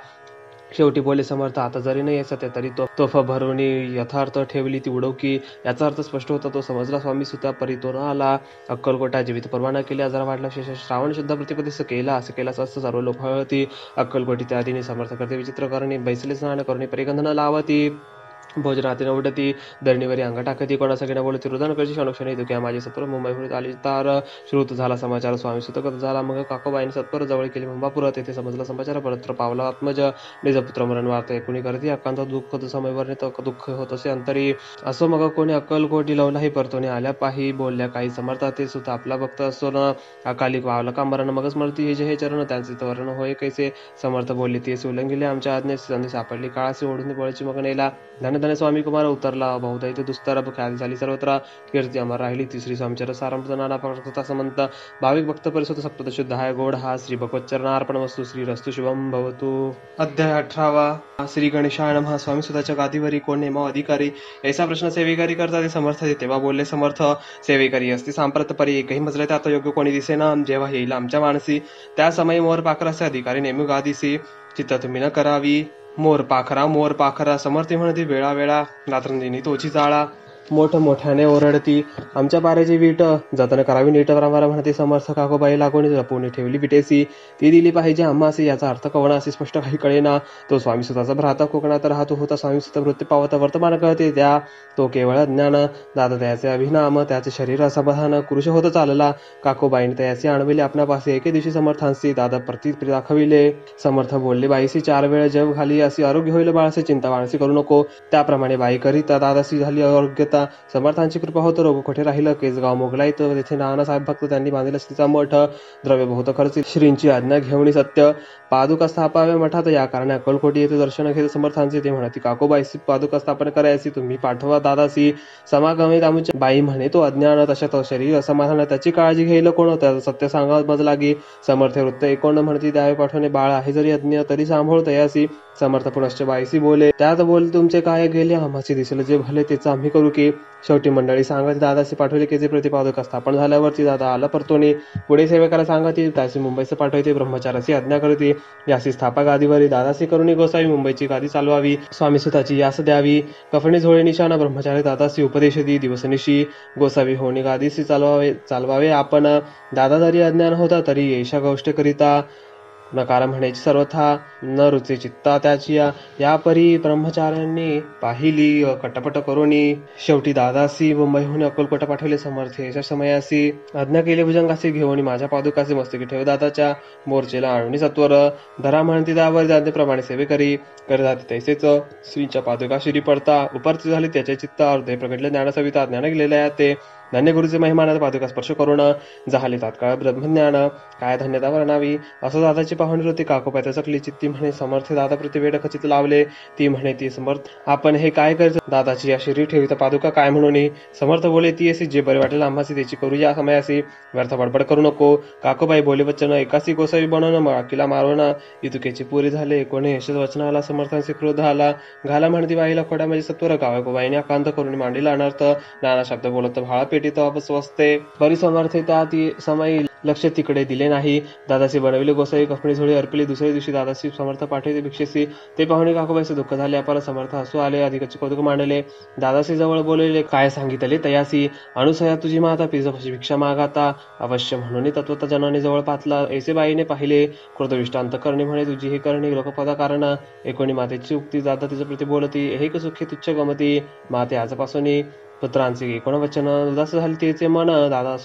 Speaker 1: शेवटी बोले समर्थ, आता जरी नाही सत्य तरी तोफ भरून यथार्थ ठेवली ती उडवकी. याचा अर्थ स्पष्ट होता, तो समजला स्वामी सुता परी तो न आला. अक्कलकोटा जीवित परवाना केली, आजार वाढला शेष श्रावण शुद्ध प्रतिपदेश केला. असे केल्यास असं सर्व लोक हळती. अक्कलकोटी त्या आधीने समर्थ करते विचित्र करणे, बैसले स्नान करून परिगंध न लावती. भोजनाती न उडती, दरणीवरी अंग टाकती. कोणासाठी न बोलती, रुदन करची क्षणोक्षणी दुख्या. माझी सत्वर मुंबईपुरीत आली तार. श्रुत झाला समाचार स्वामी सुतगत झाला. मग काकोबाईने सत्वर जवळ केली मुंबापुरात. तेथे समजला समाचार परत्र पावला आत्मज. निजपुत्र मरण वार्ता ऐकून करती अकांत दुःख समयवर दुःख होत असे अंतरी. असो मग कोणी अक्कलकोटी लवलाही परतोने आल्या पाही. बोलल्या काही समर्था ते सुत आपला भक्त असो न, अकाली पावला का मरण. मग स्मरती हे जे हे चरण त्यांचे वर्ण होय कैसे. समर्थ बोलले ते उल्लंघिले आमच्या आज्ञेस. संधी सापडली काळाशी ओढून पळची मग नेला. धन स्वामी कुमार उतरला बहुदैत दुस्तर. ख्याती झाली सर्वत्र, कीर्ती अमर राहिली. तिसरी स्वामीचर सारंभ नाना प्रकृता समंत. भाविक भक्त परिसुत सप्त शुद्ध हाय गोड हा. श्री भगवच्चरणार्पण वस्तू. श्री रस्तु शुभम भवतु. अध्याय 18. श्री गणेशाय नमः. स्वामी सुताच्या गादीवरी कोण नेमाव अधिकारी, ऐसा प्रश्न सेवेकरी करता ते समर्थ. तेव्हा बोलले समर्थ, सेवेकरी असते सांप्रत परी एकही मजले त्यात योग्य कोणी दिसेना. जेव्हा येईल आमच्या मानसी, त्या समयी मोर पाखराचे अधिकारी नेमू गादीसी. चित्त तुम्ही न करावी. मोर पाखरा समर्थी म्हणती, वेळा वेळा रात्रंदिनी तोची जाळा. मोठ्याने ओरडती, आमच्या पाऱ्याची वीट जतन करावी नीट. वारंवार म्हणते समर्थ, काकोबाई लागून लपवून ठेवली विटेसी. ती दिली पाहिजे आम्हासी. याचा अर्थ कवनासी स्पष्ट काही कळेना. तो स्वामी सुताचा भ्राता कोकणात राहतो होता. स्वामी सुत मृत्यू पावत वर्तमान कळते त्या. तो केवळ ज्ञान दादा त्याचे अभिनाम, त्याचे शरीर असमाधान कृश होत चालला. काकोबाईने त्याचे आणविले आपणापासी. एके दिवशी समर्थांसी दादा प्रति दाखविले. समर्थ बोलले, बाईसी 4 वेळ जेव घाली अशी आरोग्य होईल बाळासे. चिंता बाळासी करू नको. त्याप्रमाणे बाई करीता दादासी झाली आरोग्यता. समर्थांची कृपा होत रोग कोठे राहिलं. केसगाव मोगलाई तर तेथे नानासाहेब भक्त त्यांनी बांधिला स्त्रीचा मठ. द्रव्य बहुत खर्च, श्रींची आज्ञा घेऊनी सत्य. पादुका स्थापाव्या मठात. या कारणे अक्कलकोटी येथे दर्शन घेत समर्थांचे. ते म्हणते, काकोबाईसी पादुका स्थापन करायची तुम्ही पाठवा दादासी. समागमे आमच्या बाई म्हणे, तो अज्ञान तशात शरीर असमाधान, त्याची काळजी घेईल कोण. त्याचं सत्य सांगा मज लागी. समर्थ वृत्त ऐकोण म्हणती, द्यावे पाठवणे बाळ आहे जरी अज्ञ तरी सांभाळ तयासी. समर्थ पुनश्च बाईसी बोले, त्यात बोल तुमचे काय गेले. आम्हाची दिसेल जे भले तेच आम्ही करू की. शेवटी मंडळी सांगत दादासी पाठवले की जे प्रतिपादक स्थापन झाल्यावरती दादा आला परतोनी. पुढे सेवेकाला सांगती, त्याची मुंबईस पाठवते. ब्रह्मचाराची आज्ञा करते. यासी स्थापा गादीवरी दादासी करुणी गोसावी. मुंबईची गादी चालवावी. स्वामी सुताची यास द्यावी. कफणी झोळे निशाणा. ब्रह्मचारी दादासी उपदेश दी दिवसनिशी. गोसावी होणी गादीसी चालवावे आपण. दादा जरी अज्ञान होता तरी येशा गोष्ट करिता. नकार म्हणायची सर्वथा न रुचे चित्ता त्याची. या परी ब्रह्मचार्यांनी पाहिली कटपट करोनी. शेवटी दादासी मुंबईहून अक्कलकोटा पाठवले. समर्थ याच्या समयासी आज्ञा केली भुजंगासी घेऊन. माझ्या पादुकाचे मस्तकी ठेव दादाच्या. मोर्चेला आणूनी सत्वर. धरा म्हणती दावर जाणतेप्रमाणे सेवेकरी. कर जाते तैसेच श्रींच्या पादुका शिरी पडता. उपरती झाली त्याच्या चित्ता. हृदय प्रगटले ज्ञानसविता. ज्ञान गेलेल्या ते धन्य गुरुचे महिमानात पादुका स्पर्श करून झाले तात्काळ ब्रह्मज्ञान, काय धन्यता वर्णावी. असं दादाची पाहुणी होती काकोपात्या चकली चित्ती म्हणे समर्थ दादा प्रति वेड खचित लावले. ती म्हणे ती समर्थ आपण हे काय करतो दादाची या शरीर ठेवित पादुका काय म्हणून. समर्थ बोले ती अशी जे बरे वाटेल आम्हासी त्याची करू या समयासी. व्यर्थ बडबड करू नको. काकोबाई बोले वचन एकासी गोसावी बनवणं अकिला मारवणं. इतुकेची पुरी झाले कोणी यशच वचनाला समर्थांचे क्रोध आला. घाला म्हणती बाईला खोड्या म्हणजे सत्वर काकोबाईने अकांत करून मांडीला अनर्थ. नाना शब्द बोलत भाळा पेटीत अपस्वस्ते. बरी समर्थे त्या ती समयी लक्ष तिकडे दिले नाही. दादासी बनविले गोसाई कपडे झोळी अर्पिली. दुसऱ्या दिवशी दादासी समर्थ पाठवते भिक्षेसी. ते पाहुणे काकोबाईचे दुःख झाले. आपण समर्थ हसू आले. अधिकचे कौतुक मांडले. दादासी जवळ बोलले काय सांगितले तयासी. अनुसया तुझी माता पिझापाशी भिक्षा मागाता. अवश्य म्हणून तत्वता जनाने जवळ पातला. ऐसे बाईने पाहिले क्रोधविष्ट अंतकरणी म्हणे तुझी हे करणी लोकपदा कारण. एकोणी मातेची उक्ती दादा तिच्या प्रति बोलती. एक सुखी तुच्छ गमती माते आजपासून. पुत्रांचे एकूण वचन उदास झाले तिचे मन. दादा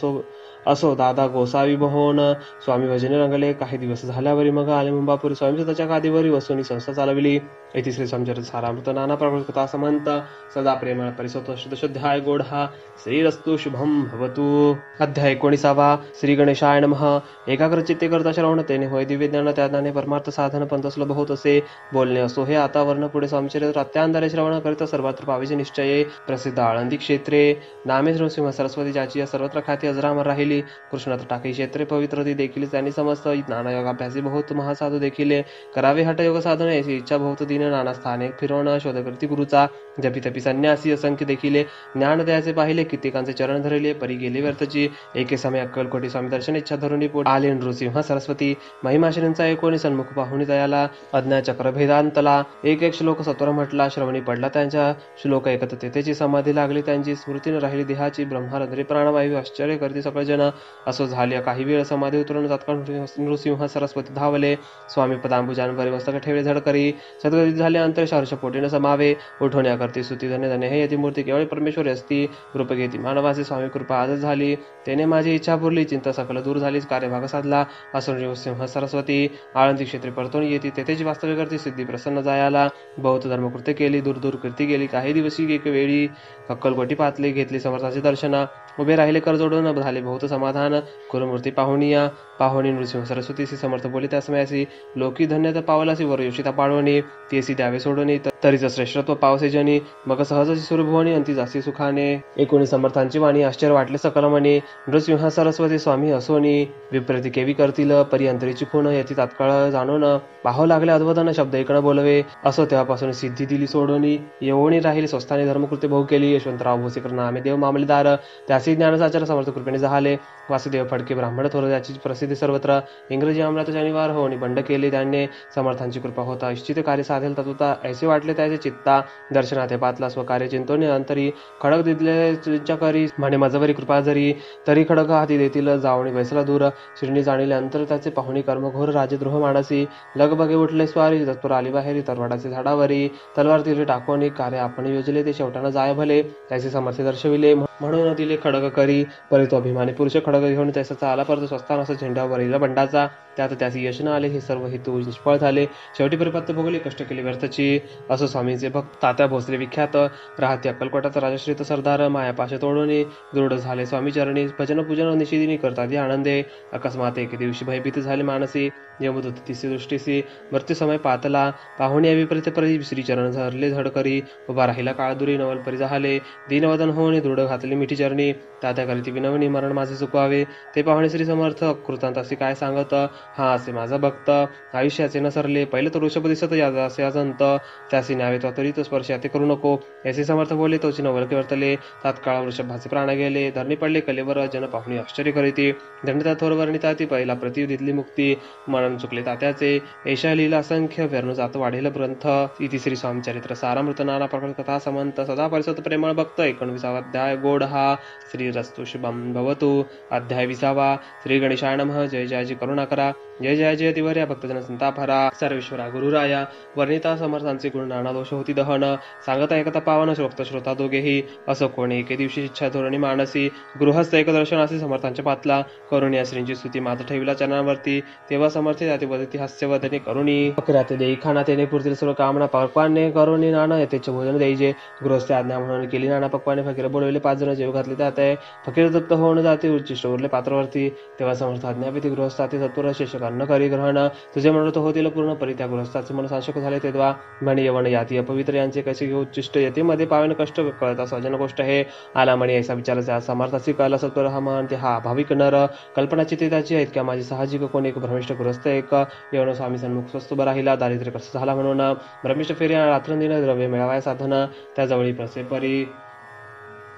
Speaker 1: असो दादा गोसावी बहोन. स्वामी भजने रंगले. काही दिवस झाल्यावरी मग आले मुंबापुरी. स्वामी स्वतःच्या गादीवरी वसूनी संस्था चालविली. येथे श्री स्वामीचरित्र सारामृत नाना प्रकृत कथा समंत सदा प्रेमळ परिसोत्तध्याय गोढा. श्रीरस्तु शुभम भवतु. अध्याय 19. श्री गणेशाय नमः. एकाग्र चित्ते करता श्रवण तेने होय दिव्य ज्ञान त्या ज्ञाने परमार्थ साधन पंथ सुलभ होत असे. बोलणे असो हे आता वर्ण पुढे स्वामीचरित्र अत्यांतरे श्रवण करीत सर्वत्र पाविजे निश्चये. प्रसिद्ध आळंदी क्षेत्रे नामे नृसिंह सरस्वती ज्याची या सर्वत्र ख्याती अजरामर राहिली. कृष्ण टाकी क्षेत्रे पवित्र ती देखील त्यांनी समस्त. नाना योगाभ्यासी बहुत महासाधू देखील करावे हठयोग साधन याची इच्छा बहुत दिन. नाना स्थाने फिरवणं शोधकर्ती गुरुचा. जपी तपी संन्यासी असंख्य देखील ज्ञान द्यायचे पाहिले. कित्येकांचे चरण धरले परी गेले व्यर्थची. एके समय अक्कलकोटी स्वामी दर्शन इच्छा धरून पोट आले नृसिंह सरस्वती. महिमाश्रींचा एकोणी सन्मुख पाहुणी दयाला. अज्ञा चक्र भेदांतला. एक एक श्लोक सत्वर म्हटला. श्रवणी पडला त्यांच्या श्लोक ऐकत तेथेची समाधी लागली. त्यांची स्मृती न राहिली देहाची. ब्रह्मारंध्री प्राणवायू आश्चर्य करते सकळ जन. असो झाले काही वेळ समाधी उतरून तत्काळ नृसिंह सरस्वती धावले. स्वामी पदांबुजांवरी मस्तक ठेवले झडकरी. सद्गतीत झाले अंतर हर्ष पोटीने समावे. उठवण्या करते स्तुती धन्य धन्य हे यती मूर्ती केवळ परमेश्वरी असती. रूप घेती मानवासी स्वामी कृपा आजच झाली. त्याने माझी इच्छा पुरली चिंता सकल दूर झालीच. कार्यभाग साधला. असो नृसिंह सरस्वती आळंदी क्षेत्री परतून येती. तेथेची वास्तव्य करते सिद्धी प्रसन्न जायाला. बहुत धर्मकृत्य केली दूर दूर कीर्ती गेली. काही दिवशी एक वेळी अक्कलकोटी पातले घेतली समर्थाचे दर्शना. उभे राहिले कर जोडून झाले बहुत समाधान. कुरुमूर्ती पाहुणिया पाहुणी नृसिंह सरस्वतीशी समर्थ बोली त्या समयासी. लोकी धन्यता पावलासी वर योषिता पाळवणी. तेसी द्यावे सोडणी तरीच श्रेष्ठत्व पावसे जनी. मग सहजची सुरभुवणी अंती जासी सुखाने. एकोणी समर्थांची वाणी आश्चर्य वाटले सकल मनी. नृसिंह सरस्वती स्वामी असोनी. विप्रती केवी करतील परी अंतरीची खूण याची तात्काळ जाणून. पाहावं लागले अद्वदन शब्द ऐकणं बोलवे. असो तेव्हापासून सिद्धी दिली सोडून. येवणी राहिले स्वस्थानी धर्मकृत्य बहु केली. यशवंतराव भोसेकर नामे देव मामलेदार. त्यासी ज्ञानसाचार समर्थ कृपेने झाले. वासुदेव फडके ब्राह्मण थोर त्याची प्रसिद्धी सर्वत्र. इंग्रजी अंमलात शनिवार होऊन बंड केले त्यांनी. समर्थांची कृपा होता इच्छित कार्य साधेल तत्वता. ऐसे वाटले त्याचे चित्ता. दर्शनात पातला स्वकार्य चिंतोने अंतरी. खडक दिले तुझ्या करी म्हणे मजवरी कृपा जरी. तरी खडक हाती देतील जावणी बैसला दूर. श्रीनी जाणीले अंतर त्याचे पाहुणी कर्म घोर राजद्रोह मानसी. लगबगे उठले स्वारी तत्पर आली बाहेरी. तरवाडाचे झाडावरी तलवार तिले टाकून कार्य आपण योजले ते शेवटानं जाय भले. त्याचे समर्थ दर्शविले म्हणून दिले खडक करी. परी तो अभिमानी पुरुष खडक घेऊन त्याचा आला परत स्वस्तान असं झेंड्यावरील बंडाचा. त्यात त्यासी यश न आले. हे सर्व हेतू निष्फळ झाले. शेवटी परिपत्य भोगले कष्ट केले व्यर्थची. असो स्वामींचे भक्त तात्या भोसले विख्यात. राहते अक्कलकोटाचा राजश्रीत सरदार. मायापाश तोडून दृढ झाले स्वामी चरणी. भजन पूजन निशिदिनी करतात आनंदे. अकस्मात एक दिवशी भयभीत झाले मानसी. यमदूत तिसी दृष्टीसी मृत्यू समय पातला. पाहुणे विपरीत परी श्रीचरण धरले झडकरी. उभा राहिला काळदुरी नवल परी झाले. दीनवदन होऊन दृढ घातली मिठी चरणी. तात्या करीती विनवणी मरण माझे चुकवावे. ते पाहुणे श्री समर्थ कृतांत असे काय सांगत. हा असे माझा भक्त आयुष्याचे न सरले. पहिले तो ऋषभ दिसत असे अजंत. त्यासी न्यावे तो त्वरित स्पर्श ते करू नको. याचे समर्थ बोलले तोची नवलके वर्तले. तात्काळ वृषभाचे प्राण गेले. धरणी पडले कलेवर. जन पाहुणी आश्चर्य करीती. दंडता थोर वर्णिता ती पहिला प्रति दिली मुक्ती. मरण चुकले तात्याचे. ऐशा लीला असंख्य व्यर्णू जात वाढेल ग्रंथ. इति श्री स्वामीचरित्र सारामृत नाना प्रकृत कथा समंत सदा परिसत प्रेमळ भक्त. 19 अध्याय गोढा. श्रीरस्तु शुभम भवतु. अध्याय 20. श्री गणेशाय नमः. जय जयाची करुणा करा. जय जय जय तिवर्या भक्तजन संतापहरा सर्वेश्वरा गुरुराया वर्णिता समर्थांचे गुण नाना दोष होती दहन सांगता एकता पावन श्रोक्त श्रोता दोघेही असो कोणी एके दिवशी इच्छा धोरणी मानसी गृहस्थ एक दर्शनासी समर्थांच्या पातला करुणी श्रींची स्तुती मात ठेविला चरणावरती तेव्हा समर्थे जाती वदती हास्यवदने करुणी फकराते देई खाना तेने पुरतील सर्व कामना पक्वाने करुणी नाना येतेचे भोजन द्यायचे गृहस्थ आज्ञा म्हणून केली नाना पक्वाने फकीर बोलवले 5 जण जेव घातले त्यात फकीर तप्त होऊन जाते उच्चिष्ट उरले पात्रावरती तेव्हा समर्थ आज्ञापिती गृहस्थाती सत्वर शेषक अन्न करी ग्रहण तुझे मनोरथ होतील पूर्ण परी त्या गृहस्थाचे मन साशक झाले तेव्हा म्हणे यवन याती अपवित्र यांचे कसे घेऊ उच्चिष्ट यतीमध्ये पावन कष्ट कळता सजन गोष्ट हे आला म्हणे ऐसा विचाराचा समर्थाची कळला सत्वर हा म्हणते हा भाविक नर कल्पनाची ते त्याची आहेत का माझी साहजिक कोण एक भ्रमिष्ठ गृहस्थ एक यवन स्वामी सन्मुख स्वस्त राहिला दारिद्र्य कसं झाला म्हणून भ्रमिष्ठ फेरी रात्रंदिन द्रव्य मिळावाय साधन त्याजवळी प्रसे परी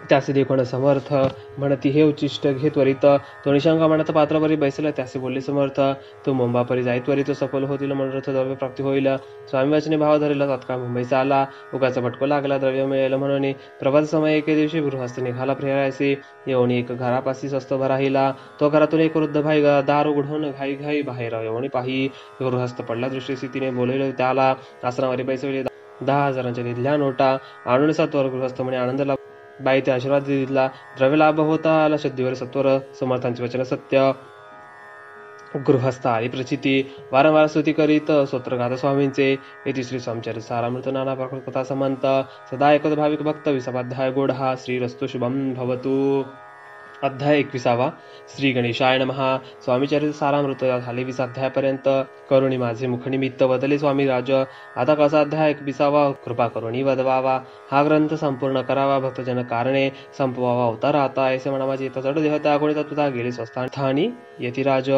Speaker 1: त्यासे देखोन समर्थ म्हणती हे उच्चिष्ट घे त्वरित तो निशंक म्हणत पात्रावरी बैसला त्यासे बोलले समर्थ तो मुंबापरी जाई त्वरित सफल होतील मनोरथ द्रव्य प्राप्ती होईल स्वामी वाचने भाव धरला तात्काळ मुंबईचा आला उगाचा भटको लागला द्रव्य मिळेल म्हणून प्रभात समय एके दिवशी गृहस्थ निघाला प्रेरायसी येऊन एक घरापाशी स्वस्त राहिला तो घरातून एक वृद्ध भाई दार उघडून घाई घाई बाहेर येऊन पाही गृहस्थ पडला दृष्टीसी तिने बोलवले त्याला आसनावरी पैसे 10,000च्या दिल्या नोटा आणून सत्वर गृहस्थ म्हणे आनंद बाई ते आशीर्वाद दिला द्रव्य लाभ होता आला शुद्धीवर सत्वर समर्थांचे वचन सत्य गृहस्थ आली प्रचिती वारंवार स्तुती करीत स्तोत्रगाथा स्वामींचे येथे श्री स्वामीचरित सारामृत नाना प्राकृत कथा समंत सदा एकत भाविक भक्त 20वाध्याय गोड हा श्री रस्तु शुभम भवतु अध्याय 21 श्री गणेशाय नमः स्वामीचरित सारामृत झाले 20 अध्यायापर्यंत करुणी माझे मुखनिमित्त बदले स्वामी राज आता कसा अध्याय 21 कृपा करुणी वदवावा हा ग्रंथ संपूर्ण करावा भक्तजन कारणे संपवावा अवतार आता ऐसे म्हणा माझी जड देहता कोणी तत्वता गेले स्वस्थानी यतिराज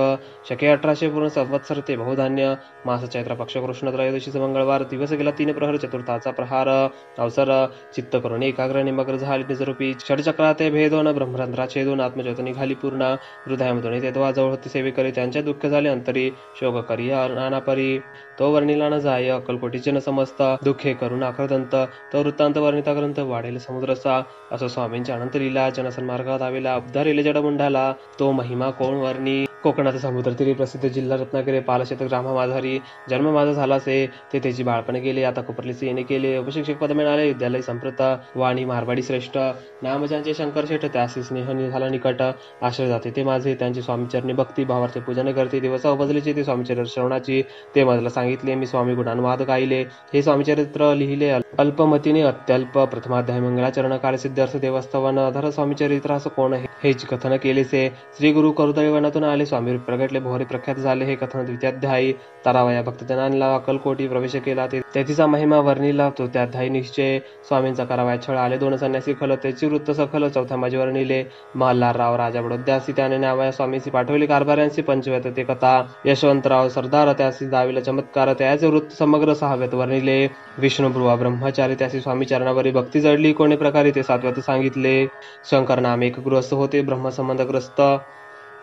Speaker 1: शके 1800 पूर्ण संवत्सर ते बहुधान्य मास चैत्र पक्ष कृष्ण त्रयोदशीचा मंगळवार दिवस गेला 3 प्रहर चतुर्थाचा प्रहार अवसर चित्त करून एकाग्र निमग्र झाले निजरूपी षडचक्राते भेदोन ब्रह्मरंध्रा छेदून आत्मज्योत निघाली पूर्ण हृदयामधून तेव्हा जवळ होती सेवेकरी त्यांचे दुःख झाले अंतरी शोक करी नानापरी तो वर्णिला न जाय अक्कलकोटीचे न समजत दुःखे करून आक्रदंत तो वृत्तांत वर्णिता ग्रंथ वाढेल समुद्रसा असो स्वामींच्या अनंत लीला जनसन्मार्गात आवेला उद्धारेले जडमुंडाला तो महिमा कोण वर्णी कोकणाचा समुद्र तीरी प्रसिद्ध जिल्हा रत्नागिरी पालशेत ग्राम माझारी जन्म माझा झालासे ते त्याची बाळपण गेले आता कोपरलीचे येणे केले उपशिक्षक पद मिळाले विद्यालय संप्रत वाणी मारवाडी श्रेष्ठ नाम ज्यांचे शंकर शेठ त्यासी स्नेह झाला निकट आश्रय जाते ते माझे त्यांची स्वामीचरणी भक्ती भावार्थे पूजन करते दिवस उपजलीचे ते स्वामीचरित्र श्रवणाची ते मला सांगितले मी स्वामी गुणानुवाद गायले हे स्वामीचरित्र लिहिले अल्पमतीने अत्यल्प प्रथमाध्याय मंगलाचरण कार्यसिद्धार्थ देवस्थान अधर स्वामीचरित्र असं कोण हे कथन केलेसे श्री गुरु करुदळी वनातून आले स्वामी प्रगटले भोरी प्रख्यात झाले हे कथन द्वितीयाध्यायी तरावया भक्तजनांना अक्कलकोटी प्रवेश केला तेथीचा महिमा वर्णिला तो त्याध्यायी निश्चय स्वामींचा करावया छळ आले 2 संन्यासी खल त्याची वृत्त सखल चौथ्या माझी वर्णिले मल्हारराव राजा बडोद्यासी त्याने नावया स्वामींची पाठवली कारभाऱ्यांशी पंचव्यात ते कथा यशवंतराव सरदार त्यासी दाविला चमत्कार त्याचे वृत्त समग्र 6व्यात वर्णिले विष्णुब्रुवा ब्रह्मचारी त्यासी स्वामी चरणावरी भक्ती जडली कोणी प्रकारे ते 7व्यात सांगितले शंकर नाम एक गृहस्थ होते ब्रह्मसंबंधग्रस्त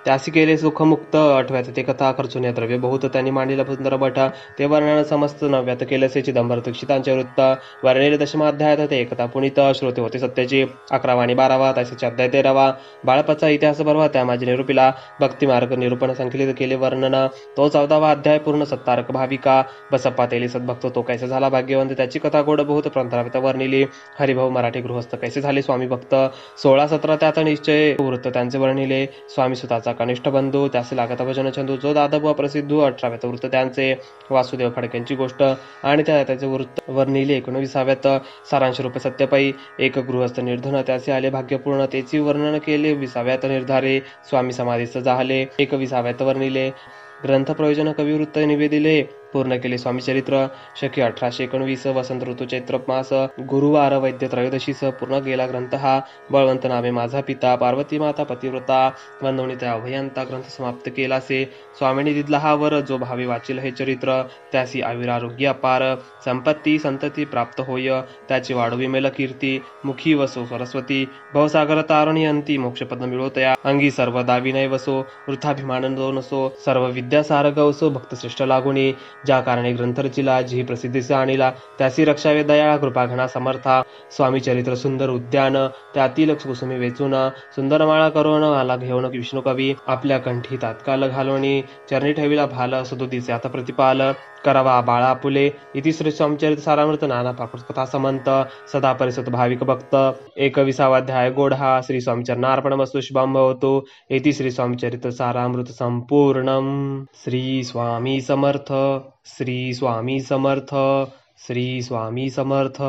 Speaker 1: त्यासी केले सुखमुक्त 8व्यात ते कथा खर्चून द्रव्य बहुत त्यांनी मांडीला सुंदर बठ ते वर्णन समस्त 9व्यात केले चिदंबर दीक्षितांचे वृत्त वर्णिले 10माध्यायात ते एकता पुनित श्रोते होते सत्याची 11वा आणि 12वा त्याचे अध्याय 13वा बाळपचा इतिहास बरवा त्या माझी निरूपिला भक्ती मार्ग निरूपण संकलित केले वर्णन तो 14वा अध्याय पूर्ण सत्तारक भाविका बसप्पा तेली सद्भक्त तो कैसे झाला भाग्यवंत त्याची कथा गोड बहुत 15व्यात वर्णिली हरिभाऊ मराठी गृहस्थ कैसे झाले स्वामी भक्त 16-17 त्यात निश्चय वृत्त त्यांचे वर्णिले स्वामी सुताचा कनिष्ठ बंधू त्याचे लागत भजन चंदू जो दादाबुवा प्रसिद्ध 18व्यात वृत्त त्यांचे वासुदेव फडक्यांची गोष्ट आणि त्याचे वृत्त वर्णिले 19व्यात सारांश रूप सत्यपाई एक गृहस्थ निर्धन त्याचे आले भाग्यपूर्ण त्याची वर्णन केले 20व्यात निर्धारे स्वामी समाधीस झाले 21व्यात वर्णिले ग्रंथ प्रयोजन कविवृत्त निवेदिले पूर्ण केले स्वामीचरित्र शके 1819 वसंत ऋतू चैत्र मास गुरुवार वैद्य त्रयोदशीस पूर्ण गेला ग्रंथ हा बळवंत नामे माझा पिता पार्वती माता पतिव्रता वंदवणी त्या अभयंता ग्रंथ समाप्त केलासे स्वामींनी दिदला हा वर जो भावी वाचील हे चरित्र त्यासी आयुरारोग्य अपार संपत्ती संतती प्राप्त होय त्याची वाढवी मेल कीर्ती मुखी वसो सरस्वती भवसागर तारणी अंती मोक्षपद मिळवतया अंगी सर्व दावी नाही वसो वृथाभिमान नसो सर्व विद्या सारग वसो भक्त श्रेष्ठ लागुनी ज्या कारणे ग्रंथ रचिला, जी प्रसिद्धीस आणिला, त्यासी रक्षावे दयाळा कृपा घना समर्था. स्वामी चरित्र सुंदर उद्यान, त्यातील कुसुमी वेचून, सुंदर माळा करून आला घेऊन विष्णू कवी, आपल्या कंठी तात्काळ घालवणी, चरणी ठेविला भाल, सदोदिसे आता प्रतिपाल. करावा बाळा आपुले, इति श्री स्वामीचरित्र सारामृत नाना प्राकृत कथा समंत, सदा परिसत भाविक भक्त. 21वा अध्याय गोढा. श्री स्वामीचरणार्पणमस्तु. शुभं भवतु. इति श्री स्वामीचरित्र सारामृत संपूर्णम. श्री स्वामी समर्थ. श्री स्वामी समर्थ. श्री स्वामी समर्थ.